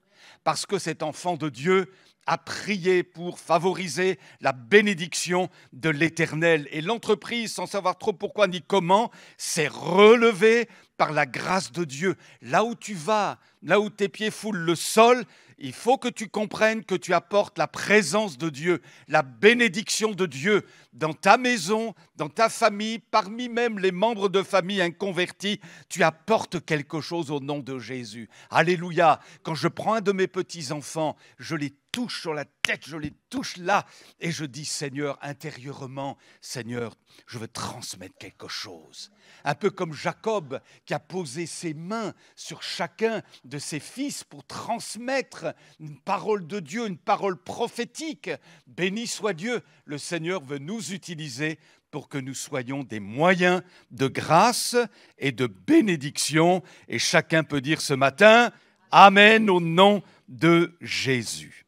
parce que cet enfant de Dieu a prié pour favoriser la bénédiction de l'Éternel. Et l'entreprise, sans savoir trop pourquoi ni comment, s'est relevée par la grâce de Dieu. Là où tu vas, là où tes pieds foulent le sol, il faut que tu comprennes que tu apportes la présence de Dieu, la bénédiction de Dieu dans ta maison, dans ta famille, parmi même les membres de famille inconvertis. Tu apportes quelque chose au nom de Jésus. Alléluia. Quand je prends un de mes petits-enfants, je les touche sur la tête, je les touche là et je dis, Seigneur, intérieurement, Seigneur, je veux transmettre quelque chose. Un peu comme Jacob qui a posé ses mains sur chacun de ses fils pour transmettre une parole de Dieu, une parole prophétique. Béni soit Dieu, le Seigneur veut nous utiliser pour que nous soyons des moyens de grâce et de bénédiction. Et chacun peut dire ce matin, Amen au nom de Jésus.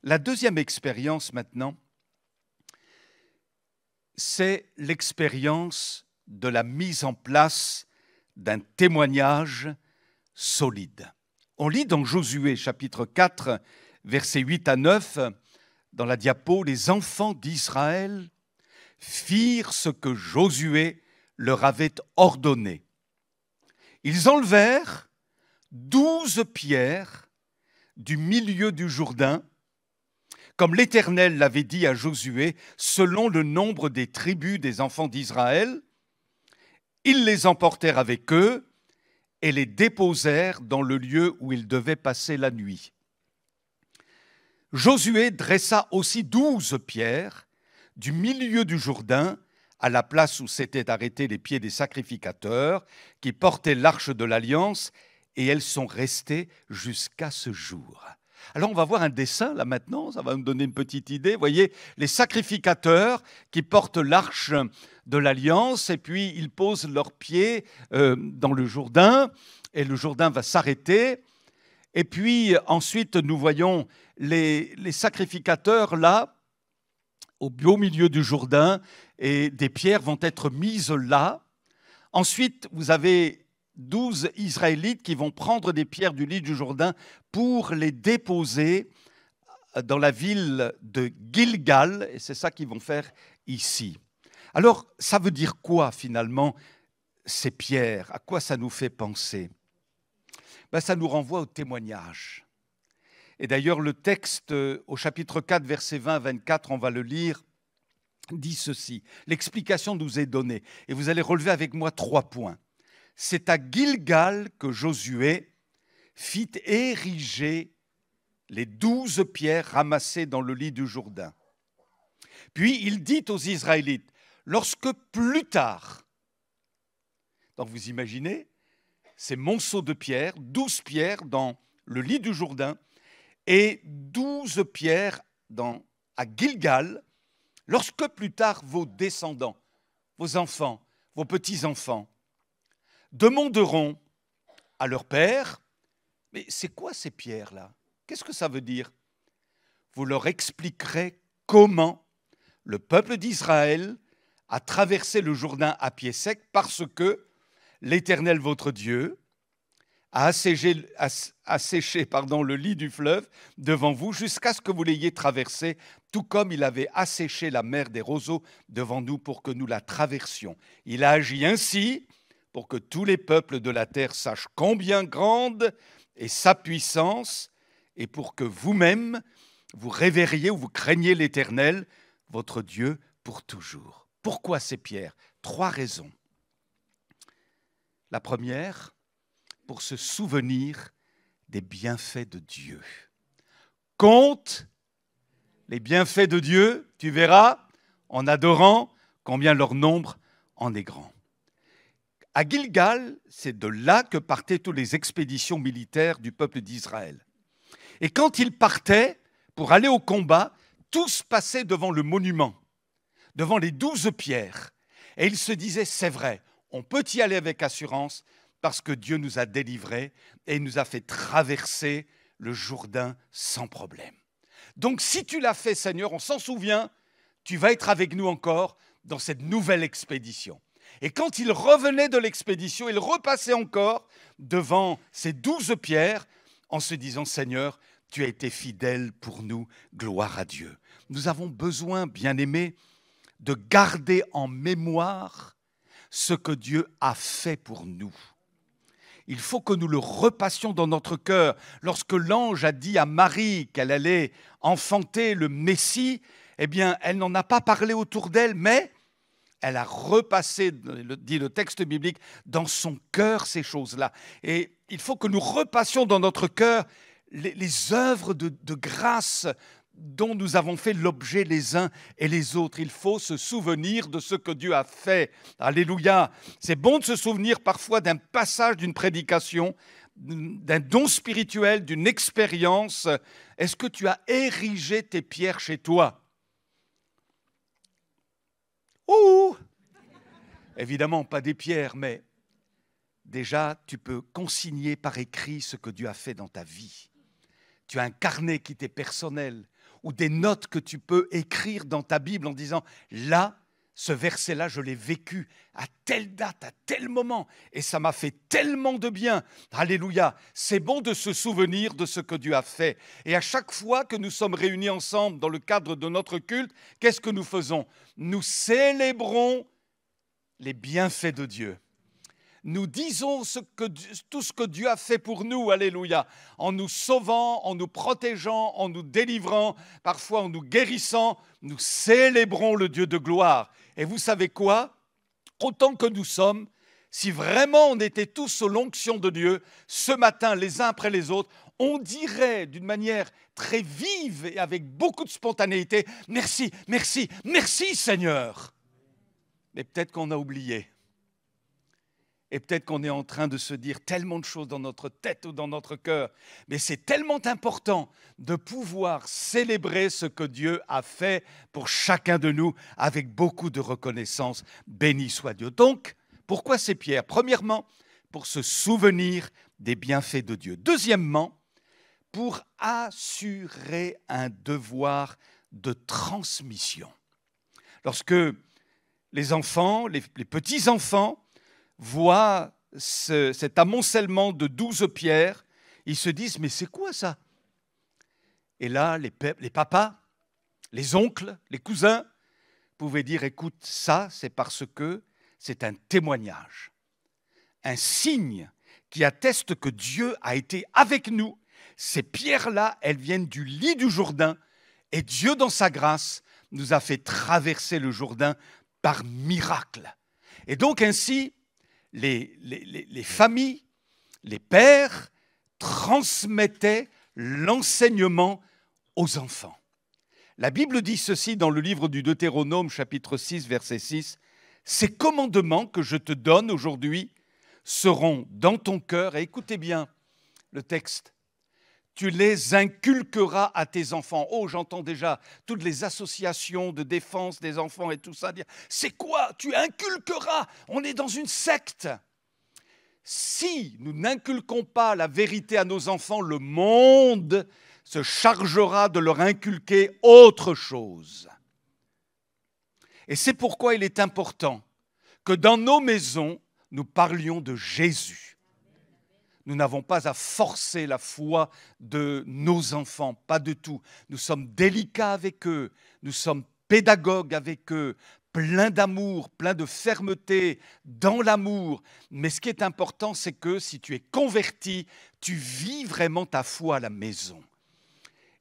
La deuxième expérience maintenant, c'est l'expérience de la mise en place d'un témoignage solide. On lit dans Josué chapitre 4, versets 8 à 9, dans la diapo, les enfants d'Israël firent ce que Josué leur avait ordonné. Ils enlevèrent 12 pierres du milieu du Jourdain, comme l'Éternel l'avait dit à Josué, selon le nombre des tribus des enfants d'Israël. Ils les emportèrent avec eux et les déposèrent dans le lieu où ils devaient passer la nuit. Josué dressa aussi 12 pierres du milieu du Jourdain, à la place où s'étaient arrêtés les pieds des sacrificateurs qui portaient l'arche de l'Alliance, et elles sont restées jusqu'à ce jour. Alors on va voir un dessin là maintenant, ça va nous donner une petite idée. Vous voyez, les sacrificateurs qui portent l'arche de l'Alliance et puis ils posent leurs pieds dans le Jourdain et le Jourdain va s'arrêter. Et puis ensuite nous voyons les sacrificateurs là, au beau milieu du Jourdain, et des pierres vont être mises là. Ensuite vous avez 12 Israélites qui vont prendre des pierres du lit du Jourdain pour les déposer dans la ville de Gilgal, et c'est ça qu'ils vont faire ici. Alors, ça veut dire quoi finalement, ces pierres? À quoi ça nous fait penser? Ça nous renvoie au témoignage. Et d'ailleurs, le texte au chapitre 4, versets 20 à 24, on va le lire, dit ceci. L'explication nous est donnée, et vous allez relever avec moi 3 points. C'est à Gilgal que Josué fit ériger les 12 pierres ramassées dans le lit du Jourdain. Puis il dit aux Israélites, lorsque plus tard, donc vous imaginez, ces monceaux de pierres, 12 pierres dans le lit du Jourdain et 12 pierres à Gilgal, lorsque plus tard vos descendants, vos enfants, vos petits-enfants, demanderont à leur père, mais c'est quoi ces pierres-là? Qu'est-ce que ça veut dire? Vous leur expliquerez comment le peuple d'Israël a traversé le Jourdain à pied sec parce que l'Éternel votre Dieu a asséché le lit du fleuve devant vous jusqu'à ce que vous l'ayez traversé, tout comme il avait asséché la mer des roseaux devant nous pour que nous la traversions. Il a agi ainsi pour que tous les peuples de la terre sachent combien grande est sa puissance, et pour que vous-même, vous révériez ou vous craigniez l'Éternel, votre Dieu, pour toujours. Pourquoi ces pierres? 3 raisons. La première, pour se souvenir des bienfaits de Dieu. Compte les bienfaits de Dieu, tu verras, en adorant combien leur nombre en est grand. À Gilgal, c'est de là que partaient toutes les expéditions militaires du peuple d'Israël. Et quand ils partaient pour aller au combat, tous passaient devant le monument, devant les 12 pierres. Et ils se disaient, c'est vrai, on peut y aller avec assurance parce que Dieu nous a délivrés et nous a fait traverser le Jourdain sans problème. Donc si tu l'as fait, Seigneur, on s'en souvient, tu vas être avec nous encore dans cette nouvelle expédition. Et quand ils revenaient de l'expédition, ils repassaient encore devant ces 12 pierres en se disant, Seigneur, tu as été fidèle pour nous, gloire à Dieu. Nous avons besoin, bien-aimés, de garder en mémoire ce que Dieu a fait pour nous. Il faut que nous le repassions dans notre cœur. Lorsque l'ange a dit à Marie qu'elle allait enfanter le Messie, eh bien, elle n'en a pas parlé autour d'elle, mais elle a repassé, dit le texte biblique, dans son cœur ces choses-là. Et il faut que nous repassions dans notre cœur les œuvres de grâce dont nous avons fait l'objet les uns et les autres. Il faut se souvenir de ce que Dieu a fait. Alléluia. C'est bon de se souvenir parfois d'un passage d'une prédication, d'un don spirituel, d'une expérience. Est-ce que tu as érigé tes pierres chez toi? Ouh! Évidemment, pas des pierres, mais déjà, tu peux consigner par écrit ce que Dieu a fait dans ta vie. Tu as un carnet qui t'est personnel ou des notes que tu peux écrire dans ta Bible en disant « Là, ce verset-là, je l'ai vécu à telle date, à tel moment, et ça m'a fait tellement de bien. » Alléluia. C'est bon de se souvenir de ce que Dieu a fait. Et à chaque fois que nous sommes réunis ensemble dans le cadre de notre culte, qu'est-ce que nous faisons? Nous célébrons les bienfaits de Dieu. Nous disons tout ce que Dieu a fait pour nous, alléluia, en nous sauvant, en nous protégeant, en nous délivrant, parfois en nous guérissant. Nous célébrons le Dieu de gloire. Et vous savez quoi? Autant que nous sommes, si vraiment on était tous sous l'onction de Dieu, ce matin, les uns après les autres, on dirait d'une manière très vive et avec beaucoup de spontanéité, « Merci, merci, merci Seigneur !» Mais peut-être qu'on a oublié. Et peut-être qu'on est en train de se dire tellement de choses dans notre tête ou dans notre cœur. Mais c'est tellement important de pouvoir célébrer ce que Dieu a fait pour chacun de nous avec beaucoup de reconnaissance. Béni soit Dieu. Donc, pourquoi ces pierres? Premièrement, pour se souvenir des bienfaits de Dieu. Deuxièmement, pour assurer un devoir de transmission. Lorsque les enfants, les petits-enfants, voient cet amoncellement de 12 pierres, ils se disent « mais c'est quoi ça ?» Et là, les papas, les oncles, les cousins pouvaient dire « écoute, ça c'est parce que c'est un témoignage, un signe qui atteste que Dieu a été avec nous. Ces pierres-là, elles viennent du lit du Jourdain et Dieu dans sa grâce nous a fait traverser le Jourdain par miracle. » Et donc ainsi, les familles, les pères transmettaient l'enseignement aux enfants. La Bible dit ceci dans le livre du Deutéronome, chapitre 6, verset 6. « Ces commandements que je te donne aujourd'hui seront dans ton cœur. » Et écoutez bien le texte. Tu les inculqueras à tes enfants. Oh, j'entends déjà toutes les associations de défense des enfants et tout ça dire « c'est quoi? Tu inculqueras ?» On est dans une secte. Si nous n'inculquons pas la vérité à nos enfants, le monde se chargera de leur inculquer autre chose. Et c'est pourquoi il est important que dans nos maisons, nous parlions de Jésus. Nous n'avons pas à forcer la foi de nos enfants, pas du tout. Nous sommes délicats avec eux, nous sommes pédagogues avec eux, pleins d'amour, pleins de fermeté, dans l'amour. Mais ce qui est important, c'est que si tu es converti, tu vis vraiment ta foi à la maison.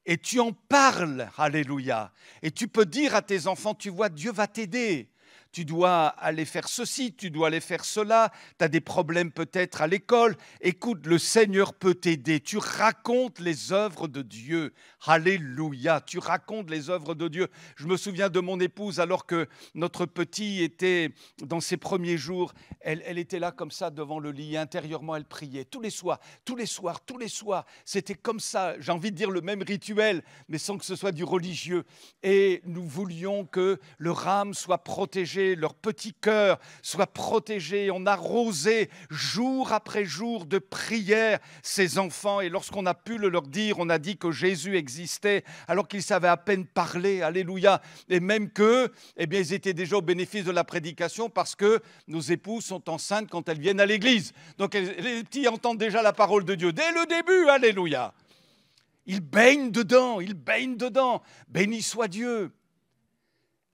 Et tu en parles, alléluia. Et tu peux dire à tes enfants, tu vois, Dieu va t'aider. Tu dois aller faire ceci, tu dois aller faire cela, tu as des problèmes peut-être à l'école. Écoute, le Seigneur peut t'aider. Tu racontes les œuvres de Dieu. Alléluia, tu racontes les œuvres de Dieu. Je me souviens de mon épouse alors que notre petit était dans ses premiers jours. Elle était là comme ça devant le lit. Intérieurement, elle priait tous les soirs, tous les soirs, tous les soirs. C'était comme ça, j'ai envie de dire le même rituel, mais sans que ce soit du religieux. Et nous voulions que leur âme soit protégée, leur petit cœur soit protégé. On arrosait jour après jour de prières ces enfants. Et lorsqu'on a pu le leur dire, on a dit que Jésus existait alors qu'ils savaient à peine parler. Alléluia. Et même qu'eux, eh bien, ils étaient déjà au bénéfice de la prédication parce que nos épouses sont enceintes quand elles viennent à l'église. Donc les petits entendent déjà la parole de Dieu dès le début. Alléluia. Il baigne dedans, il baigne dedans. Béni soit Dieu.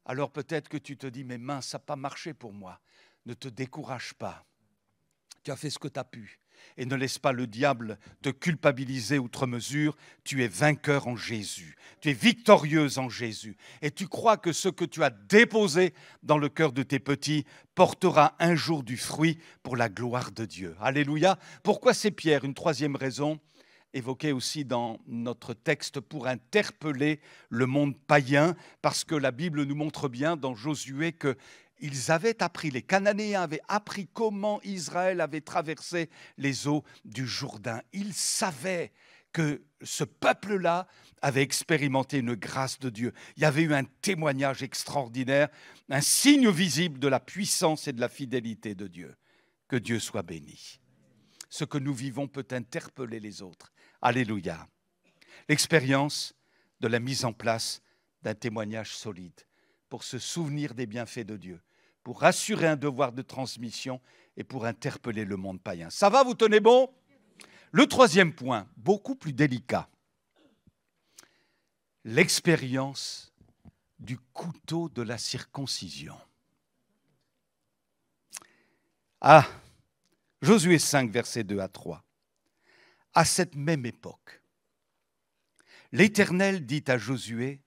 Alors peut-être que tu te dis, mais mince, ça n'a pas marché pour moi. Ne te décourage pas. Tu as fait ce que tu as pu. Et ne laisse pas le diable te culpabiliser outre mesure. Tu es vainqueur en Jésus. Tu es victorieuse en Jésus. Et tu crois que ce que tu as déposé dans le cœur de tes petits portera un jour du fruit pour la gloire de Dieu. Alléluia. Pourquoi c'est Pierre? Une troisième raison, évoquée aussi dans notre texte, pour interpeller le monde païen, parce que la Bible nous montre bien dans Josué que ils avaient appris, les Cananéens avaient appris comment Israël avait traversé les eaux du Jourdain. Ils savaient que ce peuple-là avait expérimenté une grâce de Dieu. Il y avait eu un témoignage extraordinaire, un signe visible de la puissance et de la fidélité de Dieu. Que Dieu soit béni. Ce que nous vivons peut interpeller les autres. Alléluia. L'expérience de la mise en place d'un témoignage solide pour se souvenir des bienfaits de Dieu, pour assurer un devoir de transmission et pour interpeller le monde païen. Ça va, vous tenez bon? Le troisième point, beaucoup plus délicat, l'expérience du couteau de la circoncision. Ah, Josué 5, versets 2 à 3. À cette même époque, l'Éternel dit à Josué,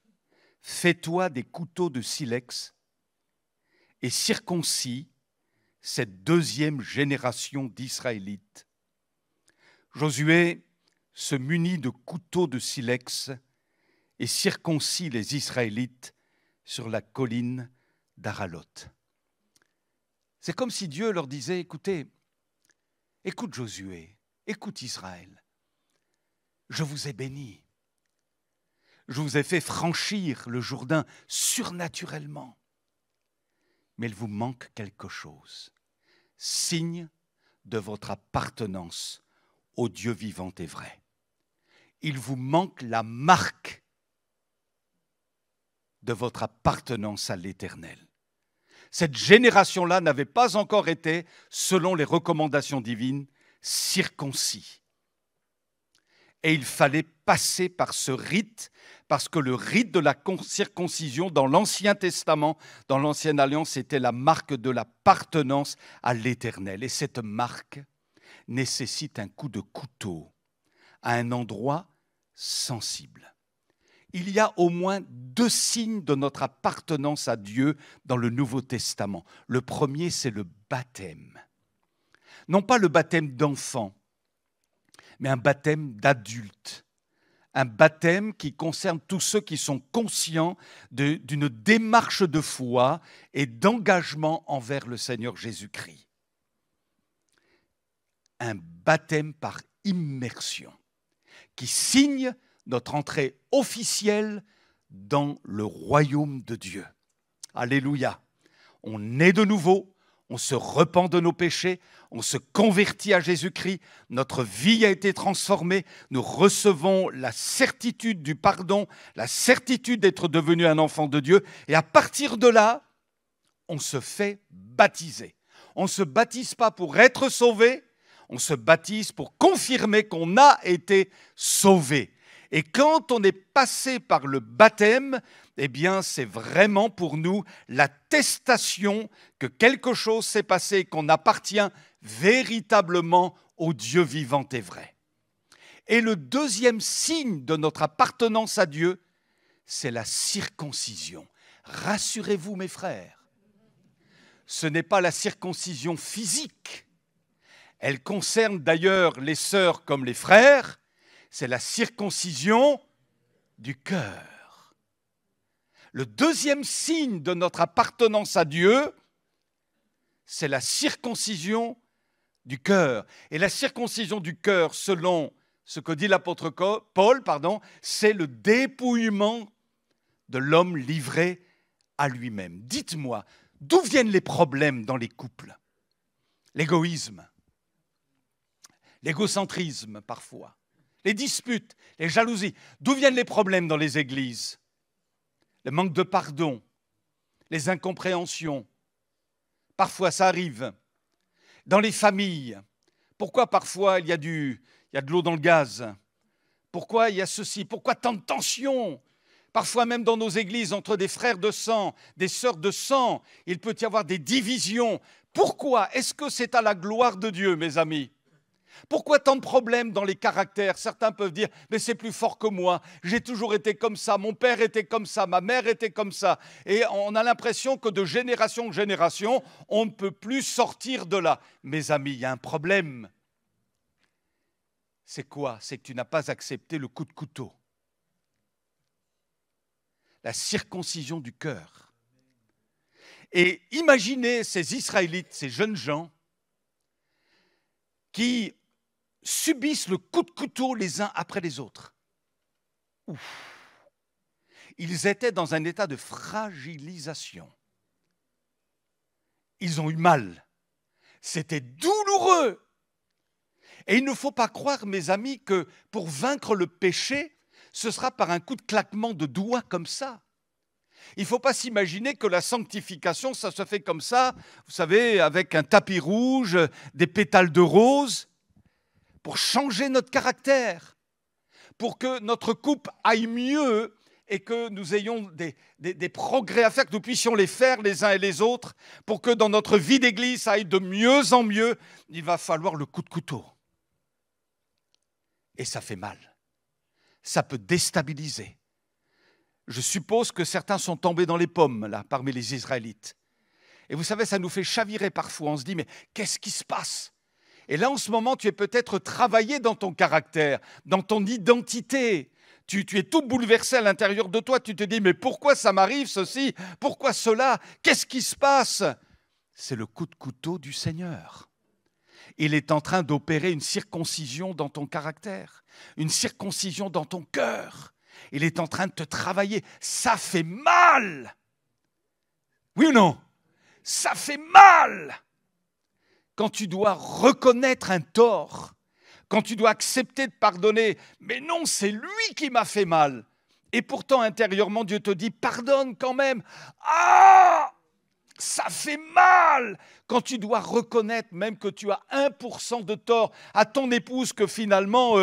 « Fais-toi des couteaux de silex et circoncis cette deuxième génération d'Israélites. » Josué se munit de couteaux de silex et circoncis les Israélites sur la colline d'Aralot. C'est comme si Dieu leur disait, écoutez, écoute Josué, écoute Israël, je vous ai bénis. Je vous ai fait franchir le Jourdain surnaturellement. Mais il vous manque quelque chose. Signe de votre appartenance au Dieu vivant et vrai. Il vous manque la marque de votre appartenance à l'Éternel. Cette génération-là n'avait pas encore été, selon les recommandations divines, circoncis. Et il fallait passer par ce rite, parce que le rite de la circoncision dans l'Ancien Testament, dans l'Ancienne Alliance, était la marque de l'appartenance à l'Éternel. Et cette marque nécessite un coup de couteau à un endroit sensible. Il y a au moins 2 signes de notre appartenance à Dieu dans le Nouveau Testament. Le premier, c'est le baptême. Non pas le baptême d'enfant, mais un baptême d'adulte. Un baptême qui concerne tous ceux qui sont conscients d'une démarche de foi et d'engagement envers le Seigneur Jésus-Christ. Un baptême par immersion qui signe notre entrée officielle dans le royaume de Dieu. Alléluia. On est de nouveau, on se repent de nos péchés, on se convertit à Jésus-Christ, notre vie a été transformée, nous recevons la certitude du pardon, la certitude d'être devenu un enfant de Dieu, et à partir de là, on se fait baptiser. On ne se baptise pas pour être sauvé, on se baptise pour confirmer qu'on a été sauvé. Et quand on est passé par le baptême, eh bien, c'est vraiment pour nous l'attestation que quelque chose s'est passé et qu'on appartient véritablement au Dieu vivant et vrai. Et le deuxième signe de notre appartenance à Dieu, c'est la circoncision. Rassurez-vous, mes frères, ce n'est pas la circoncision physique. Elle concerne d'ailleurs les sœurs comme les frères. C'est la circoncision du cœur. Le deuxième signe de notre appartenance à Dieu, c'est la circoncision du cœur. Et la circoncision du cœur, selon ce que dit l'apôtre Paul, c'est le dépouillement de l'homme livré à lui-même. Dites-moi, d'où viennent les problèmes dans les couples? L'égoïsme, l'égocentrisme parfois. Les disputes, les jalousies. D'où viennent les problèmes dans les églises? Le manque de pardon, les incompréhensions. Parfois, ça arrive. Dans les familles, pourquoi parfois il y a de l'eau dans le gaz? Pourquoi il y a ceci? Pourquoi tant de tensions? Parfois même dans nos églises, entre des frères de sang, des sœurs de sang, il peut y avoir des divisions. Pourquoi? Est-ce que c'est à la gloire de Dieu, mes amis? Pourquoi tant de problèmes dans les caractères? Certains peuvent dire, mais c'est plus fort que moi, j'ai toujours été comme ça, mon père était comme ça, ma mère était comme ça. Et on a l'impression que de génération en génération, on ne peut plus sortir de là. Mes amis, il y a un problème. C'est quoi? C'est que tu n'as pas accepté le coup de couteau. La circoncision du cœur. Et imaginez ces Israélites, ces jeunes gens, qui subissent le coup de couteau les uns après les autres. Ouf. Ils étaient dans un état de fragilisation. Ils ont eu mal. C'était douloureux. Et il ne faut pas croire, mes amis, que pour vaincre le péché, ce sera par un coup de claquement de doigts comme ça. Il ne faut pas s'imaginer que la sanctification, ça se fait comme ça, vous savez, avec un tapis rouge, des pétales de rose, pour changer notre caractère, pour que notre couple aille mieux et que nous ayons des progrès à faire, que nous puissions les faire les uns et les autres, pour que dans notre vie d'église, ça aille de mieux en mieux, il va falloir le coup de couteau. Et ça fait mal. Ça peut déstabiliser. Je suppose que certains sont tombés dans les pommes, là, parmi les Israélites. Et vous savez, ça nous fait chavirer parfois. On se dit, mais qu'est-ce qui se passe? Et là, en ce moment, tu es peut-être travaillé dans ton caractère, dans ton identité. Tu es tout bouleversé à l'intérieur de toi. Tu te dis, mais pourquoi ça m'arrive ceci? Pourquoi cela? Qu'est-ce qui se passe? C'est le coup de couteau du Seigneur. Il est en train d'opérer une circoncision dans ton caractère, une circoncision dans ton cœur. Il est en train de te travailler. Ça fait mal. Oui ou non? Ça fait mal. Quand tu dois reconnaître un tort, quand tu dois accepter de pardonner, mais non, c'est lui qui m'a fait mal. Et pourtant, intérieurement, Dieu te dit, pardonne quand même. Ah! Ça fait mal quand tu dois reconnaître même que tu as 1% de tort à ton épouse, que finalement,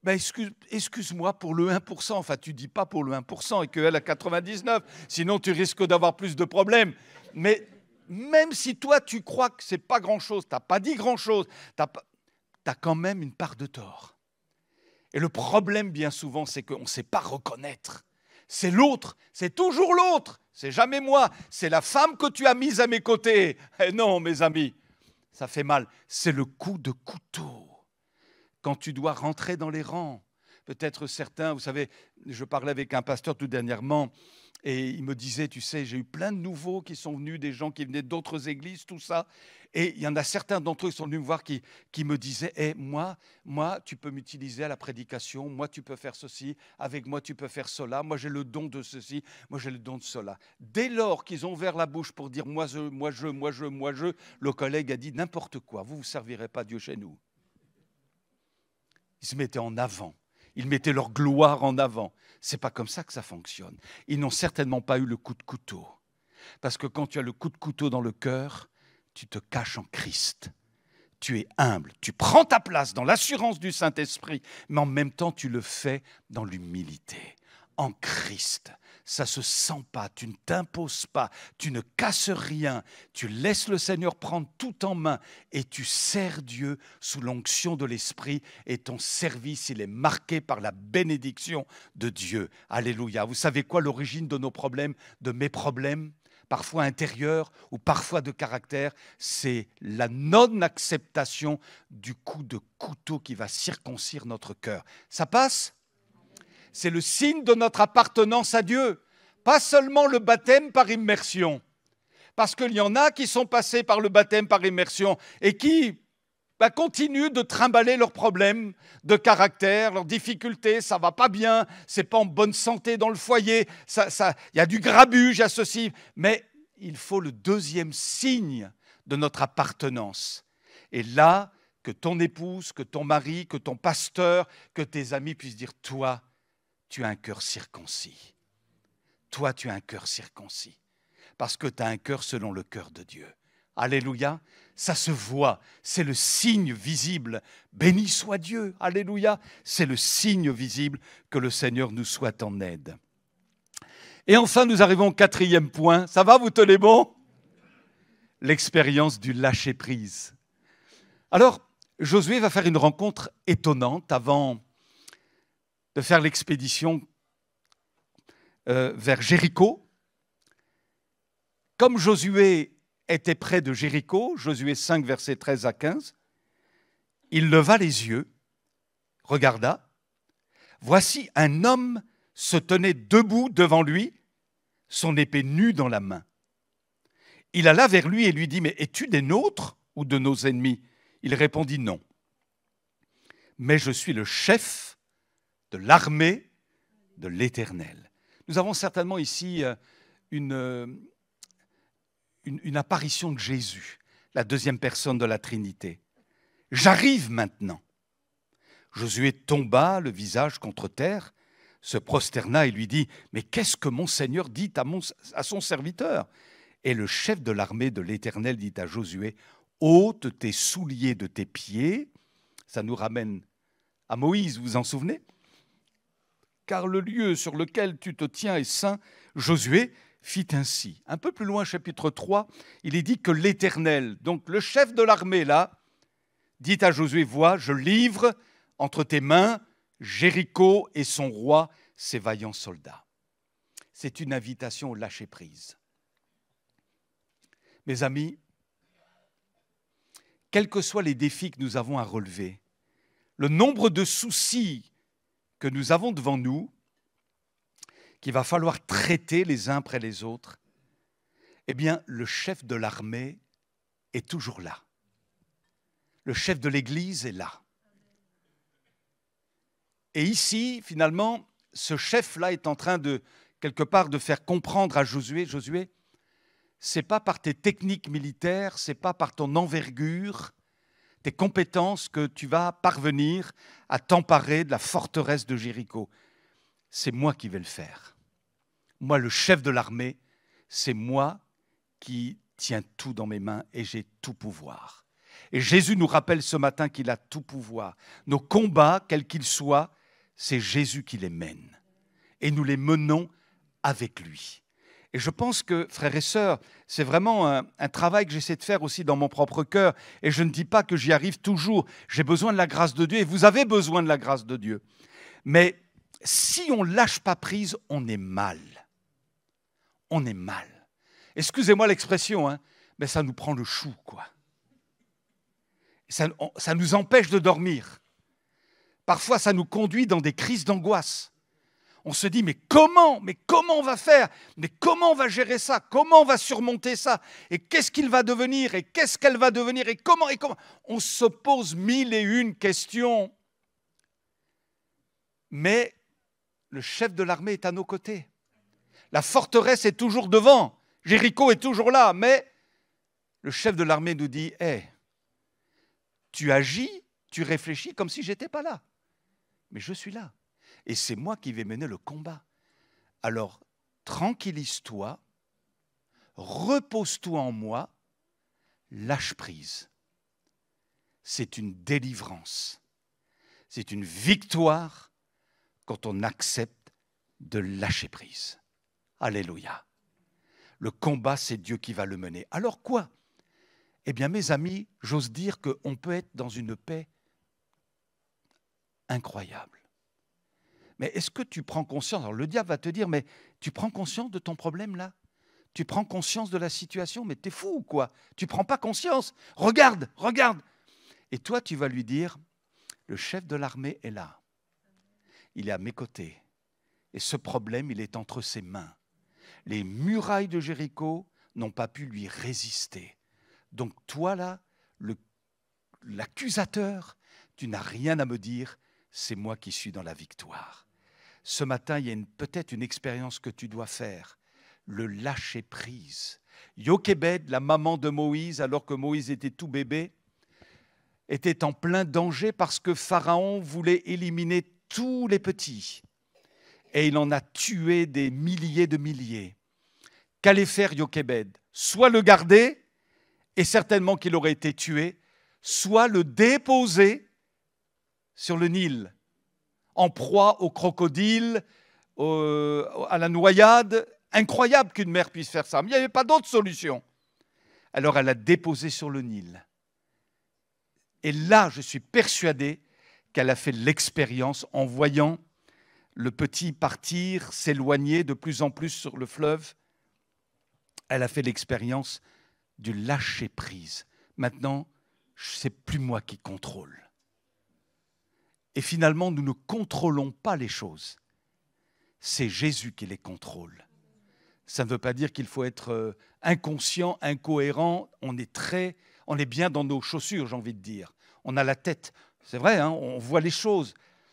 excuse-moi pour le 1%. Enfin, tu ne dis pas pour le 1% et qu'elle a 99%, sinon tu risques d'avoir plus de problèmes. Mais même si toi, tu crois que ce n'est pas grand-chose, tu n'as pas dit grand-chose, tu as quand même une part de tort. Et le problème, bien souvent, c'est qu'on ne sait pas reconnaître. C'est l'autre, c'est toujours l'autre, c'est jamais moi, c'est la femme que tu as mise à mes côtés. Et non, mes amis, ça fait mal. C'est le coup de couteau. Quand tu dois rentrer dans les rangs, peut-être certains, vous savez, je parlais avec un pasteur tout dernièrement, et il me disait, tu sais, j'ai eu plein de nouveaux qui sont venus, des gens qui venaient d'autres églises, tout ça. Et il y en a certains d'entre eux qui sont venus me voir qui me disaient, hey, moi, tu peux m'utiliser à la prédication, moi, tu peux faire ceci, avec moi, tu peux faire cela, moi, j'ai le don de ceci, moi, j'ai le don de cela. Dès lors qu'ils ont ouvert la bouche pour dire, moi, je, le collègue a dit, n'importe quoi, vous ne servirez pas Dieu chez nous. Ils se mettaient en avant. Ils mettaient leur gloire en avant. Ce n'est pas comme ça que ça fonctionne. Ils n'ont certainement pas eu le coup de couteau. Parce que quand tu as le coup de couteau dans le cœur, tu te caches en Christ. Tu es humble. Tu prends ta place dans l'assurance du Saint-Esprit, mais en même temps, tu le fais dans l'humilité. En Christ. Ça ne se sent pas, tu ne t'imposes pas, tu ne casses rien, tu laisses le Seigneur prendre tout en main et tu sers Dieu sous l'onction de l'Esprit et ton service, il est marqué par la bénédiction de Dieu. Alléluia. Vous savez quoi, l'origine de nos problèmes, de mes problèmes, parfois intérieurs ou parfois de caractère, c'est la non-acceptation du coup de couteau qui va circoncire notre cœur. Ça passe ? C'est le signe de notre appartenance à Dieu. Pas seulement le baptême par immersion. Parce qu'il y en a qui sont passés par le baptême par immersion et qui continuent de trimballer leurs problèmes de caractère, leurs difficultés, ça ne va pas bien, ce n'est pas en bonne santé dans le foyer, il y a du grabuge, il y a ceci. Mais il faut le deuxième signe de notre appartenance. Et là, que ton épouse, que ton mari, que ton pasteur, que tes amis puissent dire, toi, tu as un cœur circoncis. Toi, tu as un cœur circoncis. Parce que tu as un cœur selon le cœur de Dieu. Alléluia. Ça se voit, c'est le signe visible. Béni soit Dieu, alléluia. C'est le signe visible que le Seigneur nous soit en aide. Et enfin, nous arrivons au 4e point. Ça va, vous tenez bon? L'expérience du lâcher-prise. Alors, Josué va faire une rencontre étonnante avant de faire l'expédition vers Jéricho. Comme Josué était près de Jéricho, Josué 5, versets 13 à 15, il leva les yeux, regarda. Voici un homme se tenait debout devant lui, son épée nue dans la main. Il alla vers lui et lui dit, « Mais es-tu des nôtres ou de nos ennemis ?» Il répondit, « Non. Mais je suis le chef de l'armée de l'Éternel. » Nous avons certainement ici une apparition de Jésus, la deuxième personne de la Trinité. « J'arrive maintenant. » Josué tomba le visage contre terre, se prosterna et lui dit, « Mais qu'est-ce que mon Seigneur dit à son serviteur ?» Et le chef de l'armée de l'Éternel dit à Josué, « Ôte tes souliers de tes pieds. » Ça nous ramène à Moïse, vous vous en souvenez? « Car le lieu sur lequel tu te tiens est saint. » Josué fit ainsi. Un peu plus loin, chapitre 3, il est dit que l'Éternel, donc le chef de l'armée là, dit à Josué, « Vois, je livre entre tes mains Jéricho et son roi, ses vaillants soldats. » C'est une invitation au lâcher-prise. Mes amis, quels que soient les défis que nous avons à relever, le nombre de soucis que nous avons devant nous, qu'il va falloir traiter les uns après les autres, eh bien, le chef de l'armée est toujours là. Le chef de l'Église est là. Et ici, finalement, ce chef-là est en train de, quelque part, de faire comprendre à Josué, Josué, c'est pas par tes techniques militaires, c'est pas par ton envergure, tes compétences que tu vas parvenir à t'emparer de la forteresse de Jéricho. C'est moi qui vais le faire. Moi, le chef de l'armée, c'est moi qui tiens tout dans mes mains et j'ai tout pouvoir. Et Jésus nous rappelle ce matin qu'il a tout pouvoir. Nos combats, quels qu'ils soient, c'est Jésus qui les mène. Et nous les menons avec lui. Et je pense que, frères et sœurs, c'est vraiment un travail que j'essaie de faire aussi dans mon propre cœur. Et je ne dis pas que j'y arrive toujours. J'ai besoin de la grâce de Dieu et vous avez besoin de la grâce de Dieu. Mais si on ne lâche pas prise, on est mal. On est mal. Excusez-moi l'expression, hein, mais ça nous prend le chou, quoi. Ça nous empêche de dormir. Parfois, ça nous conduit dans des crises d'angoisse. On se dit, mais comment on va faire? Mais comment on va gérer ça? Comment on va surmonter ça? Et qu'est-ce qu'il va devenir? Et qu'est-ce qu'elle va devenir? Et comment? On se pose 1001 questions. Mais le chef de l'armée est à nos côtés. La forteresse est toujours devant. Jéricho est toujours là. Mais le chef de l'armée nous dit, hey, tu agis, tu réfléchis comme si je n'étais pas là. Mais je suis là. Et c'est moi qui vais mener le combat. Alors, tranquillise-toi, repose-toi en moi, lâche prise. C'est une délivrance. C'est une victoire quand on accepte de lâcher prise. Alléluia. Le combat, c'est Dieu qui va le mener. Alors quoi? Eh bien, mes amis, j'ose dire qu'on peut être dans une paix incroyable. Mais est-ce que tu prends conscience? Alors le diable va te dire, mais tu prends conscience de ton problème là? Tu prends conscience de la situation? Mais t'es fou ou quoi? Tu prends pas conscience? Regarde, regarde. Et toi, tu vas lui dire, le chef de l'armée est là. Il est à mes côtés. Et ce problème, il est entre ses mains. Les murailles de Jéricho n'ont pas pu lui résister. Donc toi là, l'accusateur, tu n'as rien à me dire, c'est moi qui suis dans la victoire. Ce matin, il y a peut-être une expérience que tu dois faire, le lâcher prise. Jochebed, la maman de Moïse, alors que Moïse était tout bébé, était en plein danger parce que Pharaon voulait éliminer tous les petits. Et il en a tué des milliers de milliers. Qu'allait faire Jochebed? Soit le garder et certainement qu'il aurait été tué, soit le déposer sur le Nil, en proie aux crocodiles, à la noyade. Incroyable qu'une mère puisse faire ça, mais il n'y avait pas d'autre solution. Alors elle l'a déposé sur le Nil. Et là, je suis persuadé qu'elle a fait l'expérience en voyant le petit partir, s'éloigner de plus en plus sur le fleuve. Elle a fait l'expérience du lâcher-prise. Maintenant, ce n'est plus moi qui contrôle. Et finalement, nous ne contrôlons pas les choses. C'est Jésus qui les contrôle. Ça ne veut pas dire qu'il faut être inconscient, incohérent. On est bien dans nos chaussures, j'ai envie de dire. On a la tête, c'est vrai, hein, on voit les choses.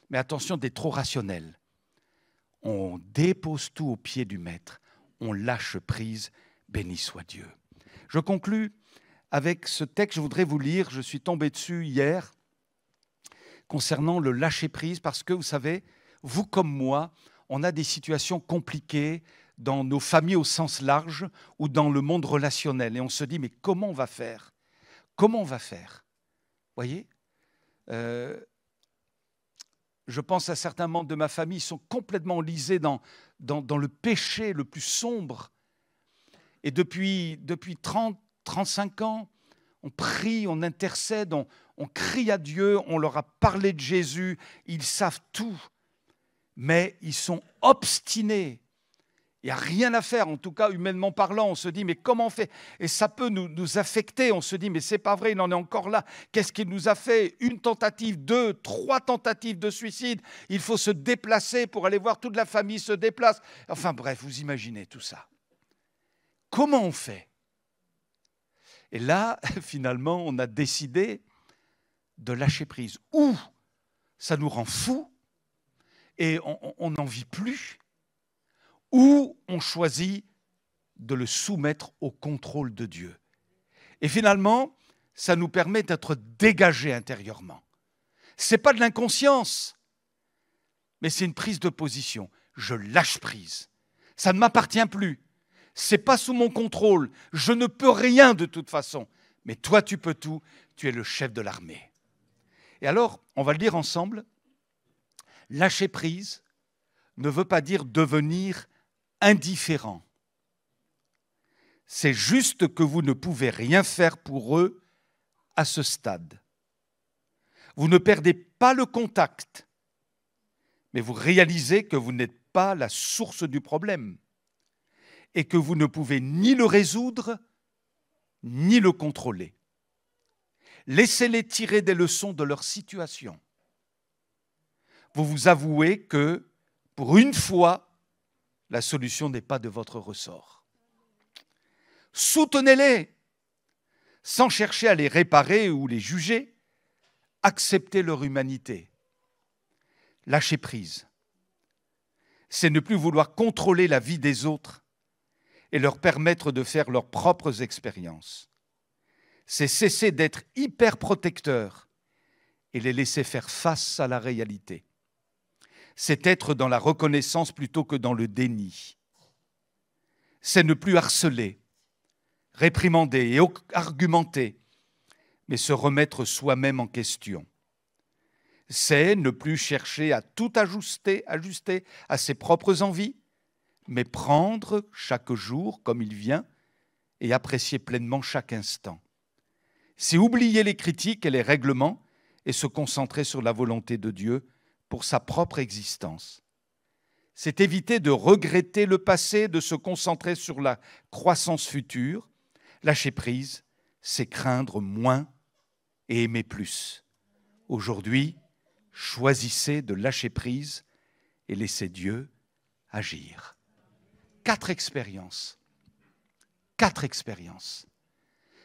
Mais attention d'être trop rationnel. On dépose tout aux pieds du Maître. On lâche prise. Béni soit Dieu. Je conclus avec ce texte. Je voudrais vous lire. Je suis tombé dessus hier concernant le lâcher-prise parce que, vous savez, vous comme moi, on a des situations compliquées dans nos familles au sens large ou dans le monde relationnel. Et on se dit, mais comment on va faire? Comment on va faire? Vous voyez, je pense à certains membres de ma famille, ils sont complètement enlisés dans le péché le plus sombre. Et depuis 30, 35 ans, on prie, on intercède, on crie à Dieu, on leur a parlé de Jésus, ils savent tout. Mais ils sont obstinés. Il n'y a rien à faire, en tout cas humainement parlant. On se dit, mais comment on fait? Et ça peut nous affecter. On se dit, mais c'est pas vrai, il en est encore là. Qu'est-ce qu'il nous a fait? Une tentative, 2, 3 tentatives de suicide. Il faut se déplacer pour aller voir toute la famille se déplace. Enfin bref, vous imaginez tout ça. Comment on fait? Et là, finalement, on a décidé de lâcher prise. Ou ça nous rend fous et on n'en vit plus, ou on choisit de le soumettre au contrôle de Dieu. Et finalement, ça nous permet d'être dégagés intérieurement. Ce n'est pas de l'inconscience, mais c'est une prise de position. Je lâche prise. Ça ne m'appartient plus. Ce n'est pas sous mon contrôle. Je ne peux rien de toute façon. Mais toi, tu peux tout. Tu es le chef de l'armée. Et alors, on va le dire ensemble. Lâcher prise ne veut pas dire devenir indifférent. C'est juste que vous ne pouvez rien faire pour eux à ce stade. Vous ne perdez pas le contact, mais vous réalisez que vous n'êtes pas la source du problème et que vous ne pouvez ni le résoudre, ni le contrôler. Laissez-les tirer des leçons de leur situation. Vous vous avouez que, pour une fois, la solution n'est pas de votre ressort. Soutenez-les, sans chercher à les réparer ou les juger. Acceptez leur humanité. Lâchez prise. C'est ne plus vouloir contrôler la vie des autres et leur permettre de faire leurs propres expériences. C'est cesser d'être hyper protecteur et les laisser faire face à la réalité. C'est être dans la reconnaissance plutôt que dans le déni. C'est ne plus harceler, réprimander et argumenter, mais se remettre soi-même en question. C'est ne plus chercher à tout ajuster à ses propres envies, mais prendre chaque jour comme il vient et apprécier pleinement chaque instant. C'est oublier les critiques et les règlements et se concentrer sur la volonté de Dieu pour sa propre existence. C'est éviter de regretter le passé, de se concentrer sur la croissance future. Lâcher prise, c'est craindre moins et aimer plus. Aujourd'hui, choisissez de lâcher prise et laissez Dieu agir. 4 expériences. 4 expériences.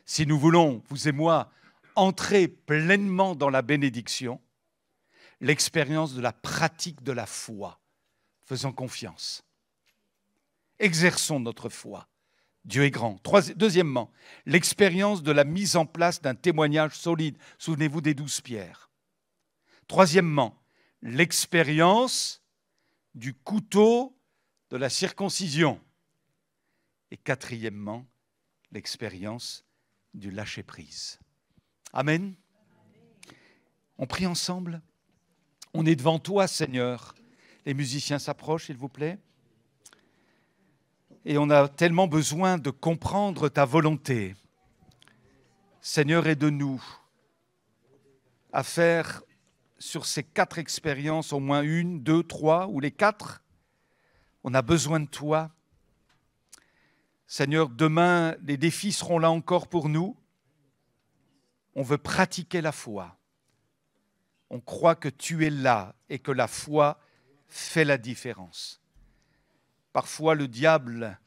Si nous voulons, vous et moi, entrer pleinement dans la bénédiction, l'expérience de la pratique de la foi. Faisons confiance. Exerçons notre foi. Dieu est grand. Deuxièmement, l'expérience de la mise en place d'un témoignage solide. Souvenez-vous des 12 pierres. Troisièmement, l'expérience du couteau de la circoncision. Et quatrièmement, l'expérience du lâcher-prise. Amen. On prie ensemble. On est devant toi, Seigneur. Les musiciens s'approchent, s'il vous plaît. Et on a tellement besoin de comprendre ta volonté. Seigneur, aide-nous à faire sur ces 4 expériences, au moins 1, 2, 3 ou les 4. On a besoin de toi. Seigneur, demain, les défis seront là encore pour nous. On veut pratiquer la foi. On croit que tu es là et que la foi fait la différence. Parfois, le diable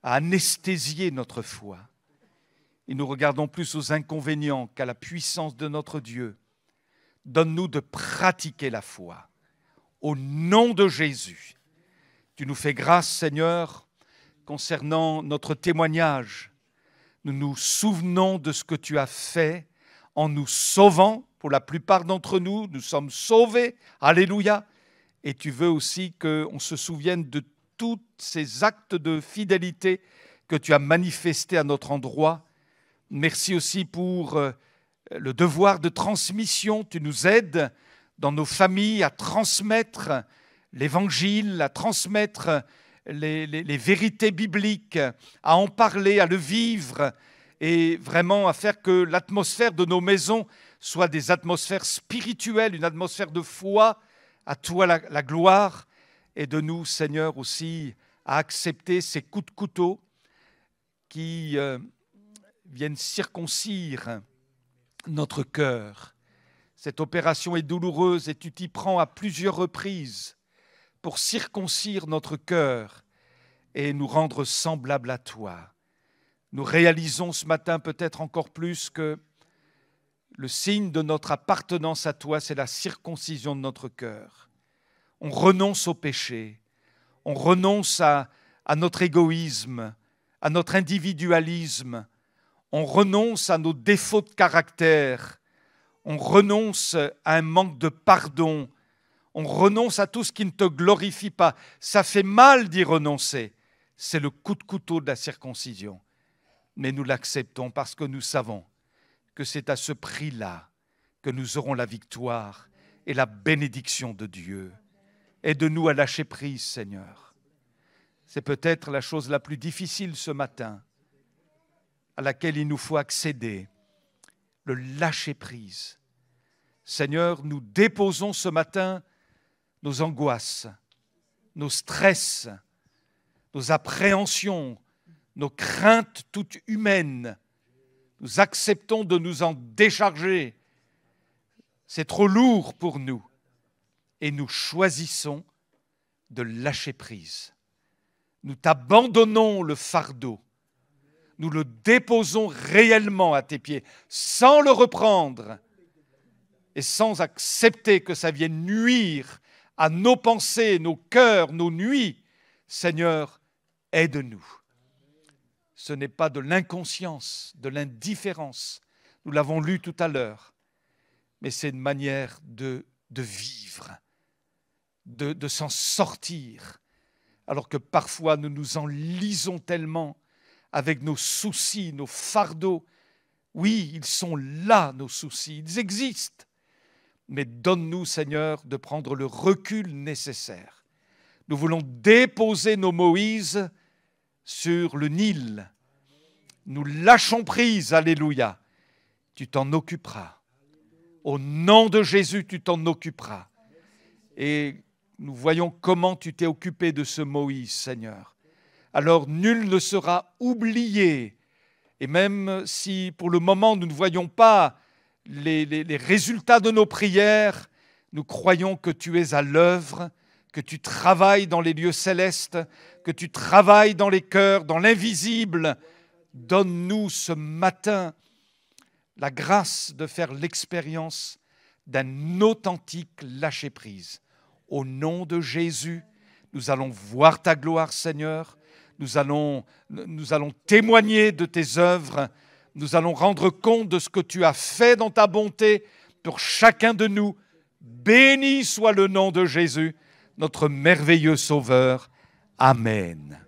a anesthésié notre foi. Et nous regardons plus aux inconvénients qu'à la puissance de notre Dieu. Donne-nous de pratiquer la foi. Au nom de Jésus, tu nous fais grâce, Seigneur, concernant notre témoignage. Nous nous souvenons de ce que tu as fait en nous sauvant. Pour la plupart d'entre nous, nous sommes sauvés. Alléluia. Et tu veux aussi qu'on se souvienne de tous ces actes de fidélité que tu as manifestés à notre endroit. Merci aussi pour le devoir de transmission. Tu nous aides dans nos familles à transmettre l'Évangile, à transmettre les vérités bibliques, à en parler, à le vivre et vraiment à faire que l'atmosphère de nos maisons soit des atmosphères spirituelles, une atmosphère de foi. À toi la gloire. Et de nous, Seigneur, aussi à accepter ces coups de couteau qui viennent circoncire notre cœur. Cette opération est douloureuse et tu t'y prends à plusieurs reprises pour circoncire notre cœur et nous rendre semblables à toi. Nous réalisons ce matin peut-être encore plus que le signe de notre appartenance à toi, c'est la circoncision de notre cœur. On renonce au péché, on renonce à notre égoïsme, à notre individualisme, on renonce à nos défauts de caractère, on renonce à un manque de pardon, on renonce à tout ce qui ne te glorifie pas. Ça fait mal d'y renoncer, c'est le coup de couteau de la circoncision. Mais nous l'acceptons parce que nous savons que c'est à ce prix-là que nous aurons la victoire et la bénédiction de Dieu. Aide-nous à lâcher prise, Seigneur. C'est peut-être la chose la plus difficile ce matin, à laquelle il nous faut accéder, le lâcher prise. Seigneur, nous déposons ce matin nos angoisses, nos stress, nos appréhensions, nos craintes toutes humaines. Nous acceptons de nous en décharger. C'est trop lourd pour nous. Et nous choisissons de lâcher prise. Nous t'abandonnons le fardeau. Nous le déposons réellement à tes pieds, sans le reprendre et sans accepter que ça vienne nuire à nos pensées, nos cœurs, nos nuits. Seigneur, aide-nous. Ce n'est pas de l'inconscience, de l'indifférence. Nous l'avons lu tout à l'heure. Mais c'est une manière de vivre, de s'en sortir. Alors que parfois nous nous enlisons tellement avec nos soucis, nos fardeaux. Oui, ils sont là, nos soucis, ils existent. Mais donne-nous, Seigneur, de prendre le recul nécessaire. Nous voulons déposer nos Moïse sur le Nil. Nous lâchons prise, alléluia. Tu t'en occuperas. Au nom de Jésus, tu t'en occuperas. Et nous voyons comment tu t'es occupé de ce Moïse, Seigneur. Alors nul ne sera oublié. Et même si pour le moment nous ne voyons pas les résultats de nos prières, nous croyons que tu es à l'œuvre, que tu travailles dans les lieux célestes, que tu travailles dans les cœurs, dans l'invisible. Donne-nous ce matin la grâce de faire l'expérience d'un authentique lâcher-prise. Au nom de Jésus, nous allons voir ta gloire, Seigneur. Nous allons témoigner de tes œuvres. Nous allons rendre compte de ce que tu as fait dans ta bonté pour chacun de nous. Béni soit le nom de Jésus, notre merveilleux Sauveur. Amen.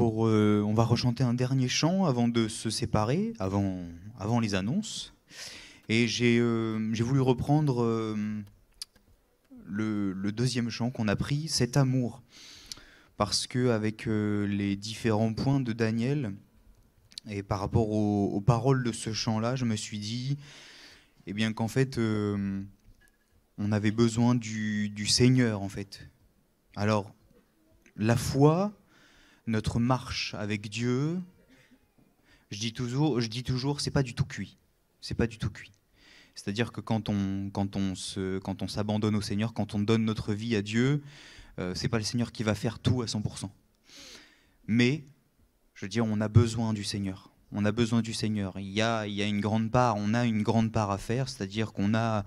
on va rechanter un dernier chant avant de se séparer, avant les annonces. Et j'ai voulu reprendre le deuxième chant qu'on a pris, Cet amour. Parce qu'avec les différents points de Daniel, et par rapport aux paroles de ce chant-là, je me suis dit eh bien, qu'en fait, on avait besoin du Seigneur, en fait. Alors, la foi, notre marche avec Dieu, je dis toujours, c'est pas du tout cuit. C'est pas du tout cuit. C'est-à-dire que quand on s'abandonne au Seigneur, quand on donne notre vie à Dieu, c'est pas le Seigneur qui va faire tout à 100%. Mais, je veux dire, on a besoin du Seigneur. On a besoin du Seigneur. Il y a une grande part, on a une grande part à faire, c'est-à-dire qu'on a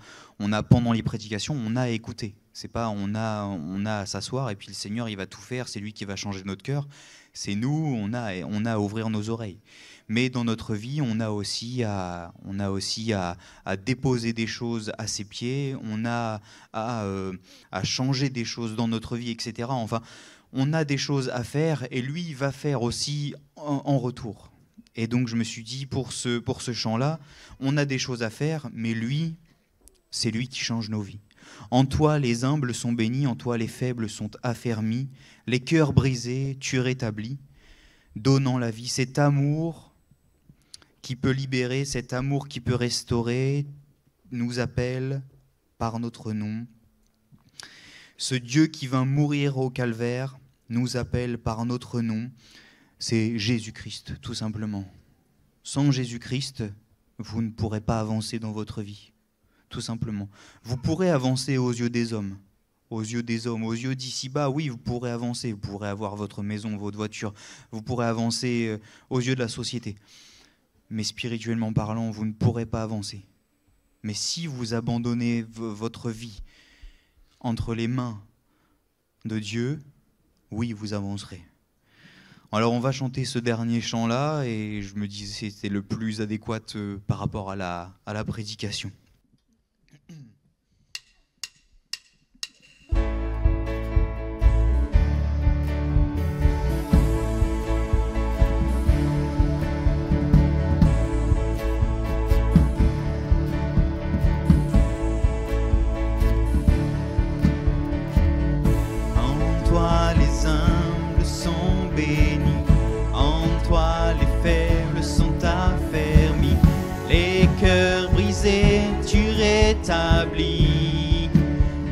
pendant les prédications, on a à écouter. C'est pas on a à s'asseoir et puis le Seigneur il va tout faire, c'est lui qui va changer notre cœur. C'est nous, on a à ouvrir nos oreilles. Mais dans notre vie, on a aussi à déposer des choses à ses pieds, on a à changer des choses dans notre vie, etc. Enfin, on a des choses à faire et lui il va faire aussi en retour. Et donc je me suis dit, pour ce chant-là, on a des choses à faire, mais lui, c'est lui qui change nos vies. En toi, les humbles sont bénis, en toi, les faibles sont affermis, les cœurs brisés, tu rétablis, donnant la vie. Cet amour qui peut libérer, cet amour qui peut restaurer, nous appelle par notre nom. Ce Dieu qui vint mourir au calvaire nous appelle par notre nom. C'est Jésus-Christ, tout simplement. Sans Jésus-Christ, vous ne pourrez pas avancer dans votre vie, tout simplement. Vous pourrez avancer aux yeux des hommes, aux yeux d'ici-bas, oui, vous pourrez avancer, vous pourrez avoir votre maison, votre voiture, vous pourrez avancer aux yeux de la société. Mais spirituellement parlant, vous ne pourrez pas avancer. Mais si vous abandonnez votre vie entre les mains de Dieu, oui, vous avancerez. Alors on va chanter ce dernier chant-là et je me disais que c'était le plus adéquat par rapport à la prédication. En toi les humbles sont bénis. En toi les faibles sont affermis, les cœurs brisés tu rétablis,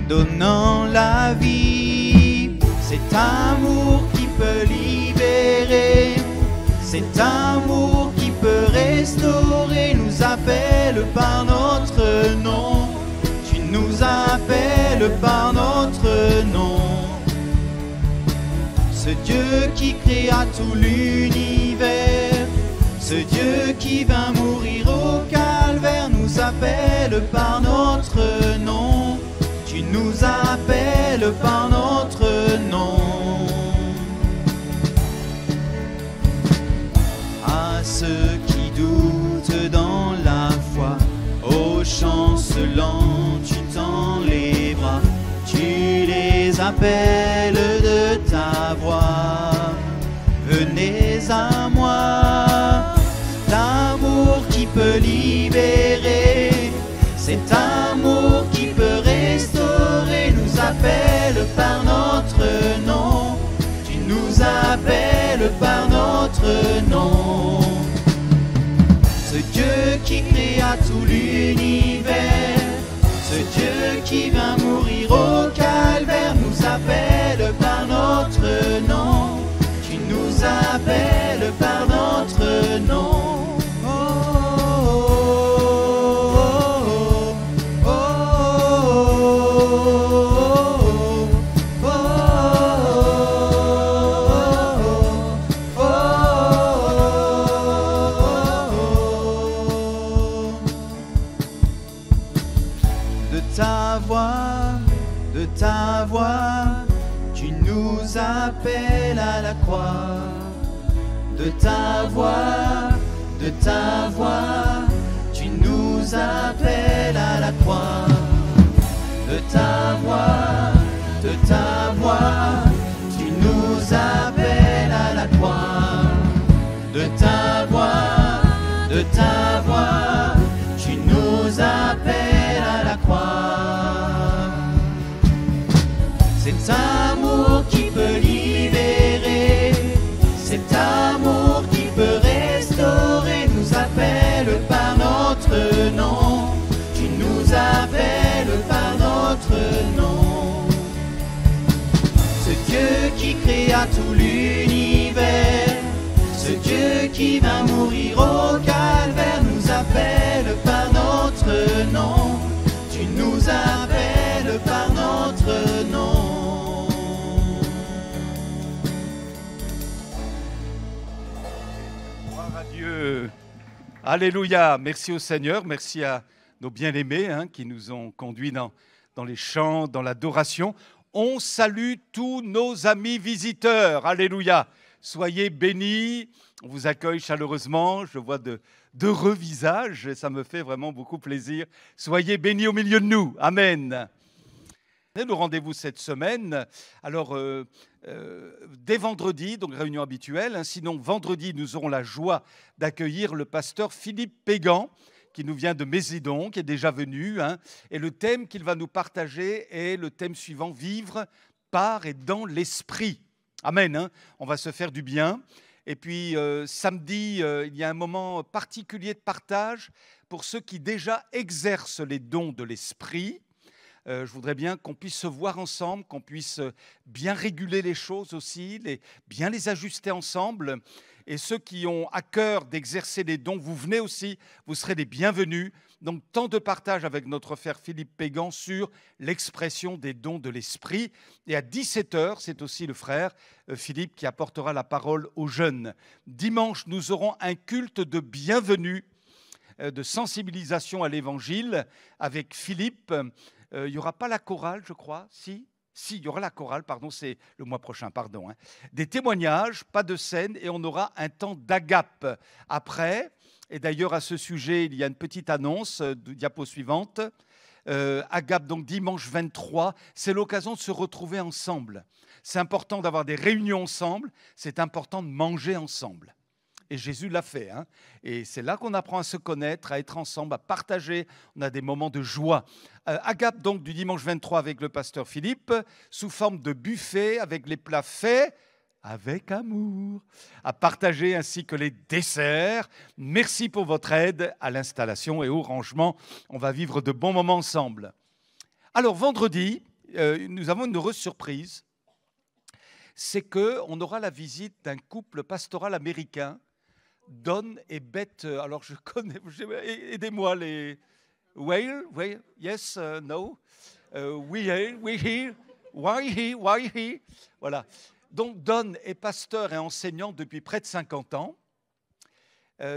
donnant la vie. Cet amour qui peut libérer, cet amour qui peut restaurer, nous appelle par notre nom. Tu nous appelles par notre nom. Ce Dieu qui créa tout l'univers, ce Dieu qui vint mourir au calvaire, nous appelle par notre nom. Tu nous appelles par notre nom. À ceux qui doutent dans la foi, aux chancelants, tu tends les bras, tu les appelles de ta voix. Venez à moi, l'amour qui peut libérer, cet amour qui peut restaurer, nous appelle par notre nom. Tu nous appelles par notre nom. Ce Dieu qui créa tout l'univers, ce Dieu qui vint mourir au calvaire, nous appelle par notre nom. Tu nous appelles par notre nom. De ta voix, tu nous appelles à la croix. De ta voix, tu nous appelles à la croix. De ta voix, tu nous appelles à la croix. Cet amour qui peut libérer, cet amour qui peut restaurer, nous appelle par notre nom. Tu nous appelles par notre nom. Ce Dieu qui créa tout l'univers, ce Dieu qui vint mourir au calvaire, nous appelle par notre nom. Tu nous appelles par notre nom. Gloire à Dieu. Alléluia. Merci au Seigneur. Merci à nos bien-aimés qui nous ont conduits dans les chants, dans l'adoration. On salue tous nos amis visiteurs. Alléluia. Soyez bénis. On vous accueille chaleureusement. Je vois d'heureux visages et ça me fait vraiment beaucoup plaisir. Soyez bénis au milieu de nous. Amen. Le rendez-vous cette semaine, alors dès vendredi, donc réunion habituelle, sinon vendredi nous aurons la joie d'accueillir le pasteur Philippe Pégan qui nous vient de Mésidon, qui est déjà venu, et le thème qu'il va nous partager est le thème suivant, vivre par et dans l'esprit. Amen, on va se faire du bien. Et puis samedi, il y a un moment particulier de partage pour ceux qui déjà exercent les dons de l'esprit. Je voudrais bien qu'on puisse se voir ensemble, qu'on puisse bien réguler les choses aussi, bien les ajuster ensemble. Et ceux qui ont à cœur d'exercer les dons, vous venez aussi, vous serez les bienvenus. Donc, temps de partage avec notre frère Philippe Pégan sur l'expression des dons de l'esprit. Et à 17h, c'est aussi le frère Philippe qui apportera la parole aux jeunes. Dimanche, nous aurons un culte de bienvenue, de sensibilisation à l'évangile avec Philippe. Il n'y aura pas la chorale, je crois, si, il y aura la chorale, pardon, c'est le mois prochain, pardon. Des témoignages, pas de scène, et on aura un temps d'agape après. Et d'ailleurs, à ce sujet, il y a une petite annonce, diapo suivante. Agape, donc dimanche 23, c'est l'occasion de se retrouver ensemble. C'est important d'avoir des réunions ensemble, c'est important de manger ensemble. Et Jésus l'a fait. Et c'est là qu'on apprend à se connaître, à être ensemble, à partager. On a des moments de joie. Agape, donc, du dimanche 23 avec le pasteur Philippe, sous forme de buffet avec les plats faits avec amour, à partager ainsi que les desserts. Merci pour votre aide à l'installation et au rangement. On va vivre de bons moments ensemble. Alors, vendredi, nous avons une heureuse surprise. C'est qu'on aura la visite d'un couple pastoral américain, Don et Beth, alors je connais, aidez-moi les... Whale, yes, no, we here, why he, voilà. Donc Don est pasteur et enseignant depuis près de 50 ans.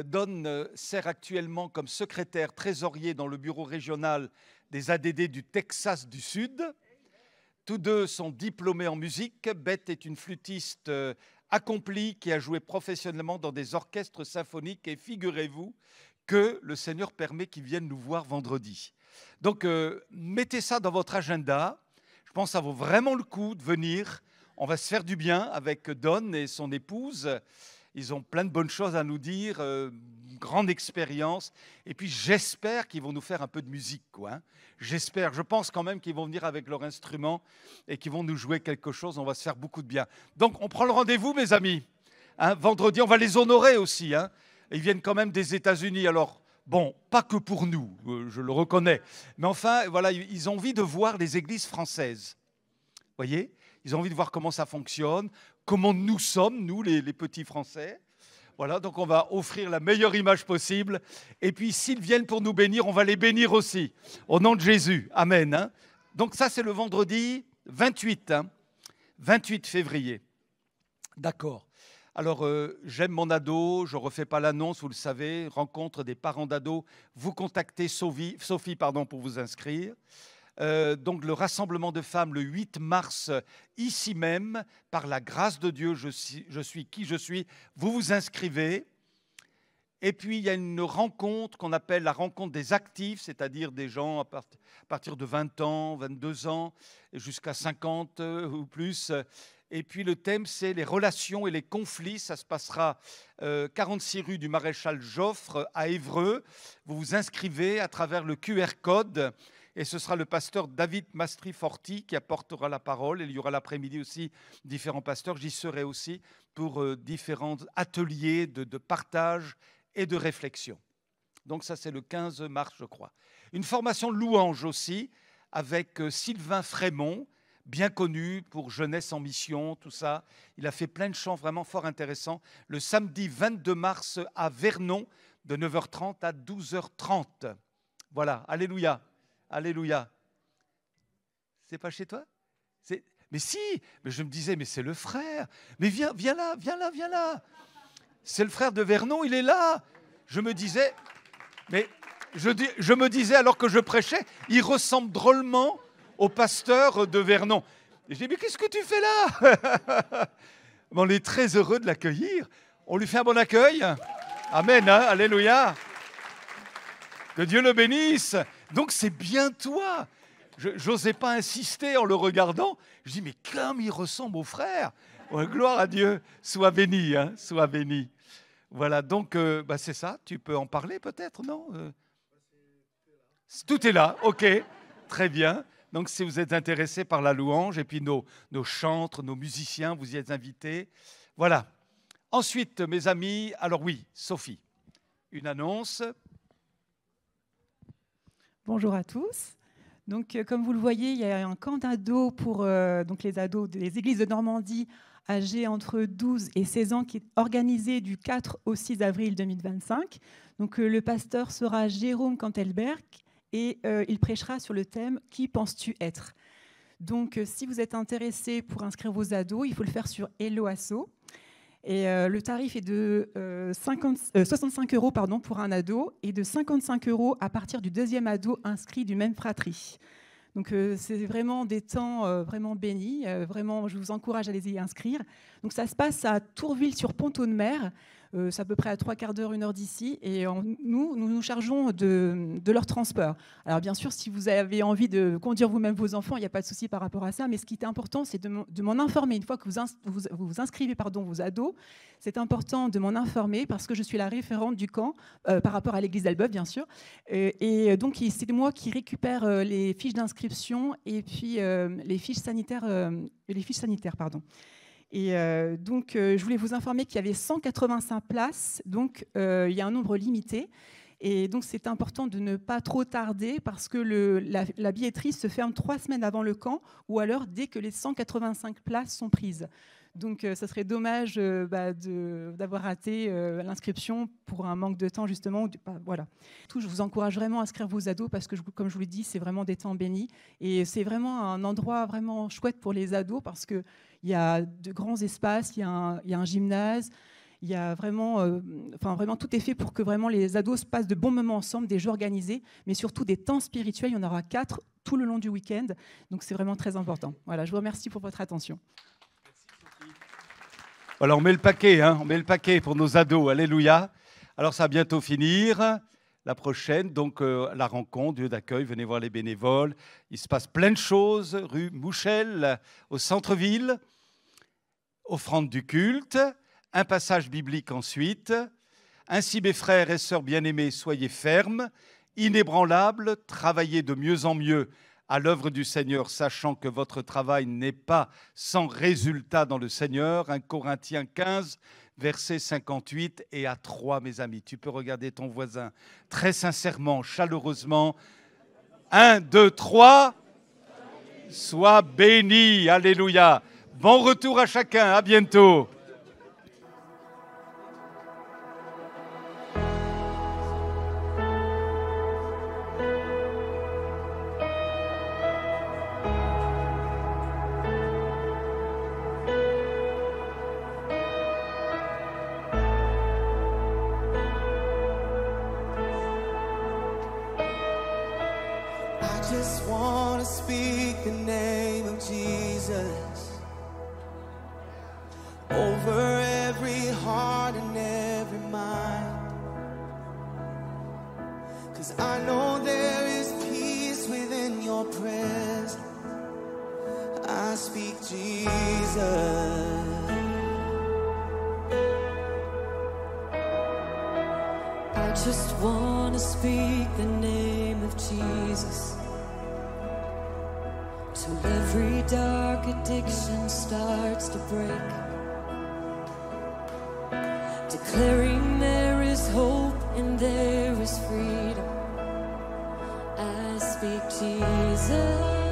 Don sert actuellement comme secrétaire trésorier dans le bureau régional des ADD du Texas du Sud. Tous deux sont diplômés en musique. Beth est une flûtiste accomplie qui a joué professionnellement dans des orchestres symphoniques et figurez-vous que le Seigneur permet qu'ils viennent nous voir vendredi. Donc mettez ça dans votre agenda. Je pense que ça vaut vraiment le coup de venir. On va se faire du bien avec Don et son épouse. Ils ont plein de bonnes choses à nous dire, grande expérience. Et puis j'espère qu'ils vont nous faire un peu de musique, quoi. J'espère, je pense quand même qu'ils vont venir avec leur instrument et qu'ils vont nous jouer quelque chose. On va se faire beaucoup de bien. Donc on prend le rendez-vous, mes amis. Vendredi, on va les honorer aussi. Ils viennent quand même des États-Unis. Alors bon, pas que pour nous, je le reconnais. Mais enfin, voilà, ils ont envie de voir les églises françaises. Vous voyez ? Ils ont envie de voir comment ça fonctionne, comment nous sommes, nous, les petits Français. Voilà, donc on va offrir la meilleure image possible. Et puis, s'ils viennent pour nous bénir, on va les bénir aussi. Au nom de Jésus. Amen. Donc ça, c'est le vendredi 28, 28 février. D'accord. Alors, j'aime mon ado, je ne refais pas l'annonce, vous le savez. Rencontre des parents d'ados. Vous contactez Sophie pour vous inscrire. Donc le rassemblement de femmes le 8 mars, ici même, par la grâce de Dieu, je suis qui je suis, vous vous inscrivez. Et puis il y a une rencontre qu'on appelle la rencontre des actifs, c'est-à-dire des gens à partir de 20 ans, 22 ans, jusqu'à 50 ou plus. Et puis le thème, c'est les relations et les conflits. Ça se passera 46 rue du Maréchal Joffre à Évreux. Vous vous inscrivez à travers le QR code. Et ce sera le pasteur David Mastri-Forti qui apportera la parole. Et il y aura l'après-midi aussi différents pasteurs. J'y serai aussi pour différents ateliers de partage et de réflexion. Donc ça, c'est le 15 mars, je crois. Une formation de louange aussi avec Sylvain Frémont, bien connu pour Jeunesse en mission, tout ça. Il a fait plein de chants vraiment fort intéressants. Le samedi 22 mars à Vernon, de 9h30 à 12h30. Voilà, alléluia, alléluia. C'est pas chez toi? Mais si, mais je me disais, mais c'est le frère. Mais viens là, viens là, viens là. C'est le frère de Vernon, il est là. Je me disais, mais je me disais alors que je prêchais, il ressemble drôlement au pasteur de Vernon. Et j'ai dit, mais qu'est-ce que tu fais là? On est très heureux de l'accueillir. On lui fait un bon accueil. Amen, hein, alléluia. Que Dieu le bénisse. Donc c'est bien toi. Je n'osais pas insister en le regardant. Je dis, mais comme il ressemble au frère. Ouais, gloire à Dieu. Sois béni, hein, sois béni. Voilà, donc c'est ça. Tu peux en parler peut-être, non? Tout est là, ok. Très bien. Donc, si vous êtes intéressé par la louange, et puis nos chantres, nos musiciens, vous y êtes invités. Voilà. Ensuite, mes amis, alors oui, Sophie, une annonce. Bonjour à tous. Donc, comme vous le voyez, il y a un camp d'ados pour donc les ados des églises de Normandie âgés entre 12 et 16 ans qui est organisé du 4 au 6 avril 2025. Donc, le pasteur sera Jérôme Cantelberg. Et il prêchera sur le thème « Qui penses-tu être ?» Donc, si vous êtes intéressé pour inscrire vos ados, il faut le faire sur Hello Asso. Et le tarif est de 65 € pour un ado et de 55 € à partir du deuxième ado inscrit du même fratrie. Donc, c'est vraiment des temps vraiment bénis. Vraiment, je vous encourage à les y inscrire. Donc, ça se passe à Tourville-sur-Ponto-de-Mer. C'est à peu près à 3/4 d'heure, 1 heure d'ici. Et nous chargeons de leur transport. Alors bien sûr, si vous avez envie de conduire vous-même vos enfants, il n'y a pas de souci par rapport à ça. Mais ce qui est important, c'est de m'en informer. Une fois que vous inscrivez vos ados, c'est important de m'en informer parce que je suis la référente du camp par rapport à l'église d'Albeuf, bien sûr. Et donc, c'est moi qui récupère les fiches d'inscription et puis les fiches sanitaires. Et donc, je voulais vous informer qu'il y avait 185 places, donc il y a un nombre limité. Et donc, c'est important de ne pas trop tarder parce que la billetterie se ferme 3 semaines avant le camp ou alors dès que les 185 places sont prises. Donc, ça serait dommage d'avoir raté l'inscription pour un manque de temps, justement. Voilà. Je vous encourage vraiment à inscrire vos ados parce que, comme je vous l'ai dit, c'est vraiment des temps bénis. Et c'est vraiment un endroit vraiment chouette pour les ados parce qu'il y a de grands espaces, il y a un gymnase. Il y a vraiment, vraiment tout est fait pour que vraiment les ados passent de bons moments ensemble, des jeux organisés, mais surtout des temps spirituels. Il y en aura 4 tout le long du week-end. Donc, c'est vraiment très important. Voilà, je vous remercie pour votre attention. Voilà, on met le paquet, hein, on met le paquet pour nos ados, alléluia. Alors ça va bientôt finir, la prochaine, donc la rencontre, lieu d'accueil, venez voir les bénévoles. Il se passe plein de choses, rue Mouchel, au centre-ville, offrande du culte, un passage biblique ensuite. Ainsi, mes frères et sœurs bien-aimés, soyez fermes, inébranlables, travaillez de mieux en mieux à l'œuvre du Seigneur, sachant que votre travail n'est pas sans résultat dans le Seigneur. 1 Corinthiens 15, verset 58 et à 3, mes amis. Tu peux regarder ton voisin très sincèrement, chaleureusement. 1, 2, 3. Sois béni. Alléluia. Bon retour à chacun. À bientôt. Just want to speak the name of Jesus over every heart and every mind, 'cause I know there is peace within your presence. I speak Jesus. I just want to speak the name of Jesus till every dark addiction starts to break. Declaring there is hope and there is freedom. I speak Jesus.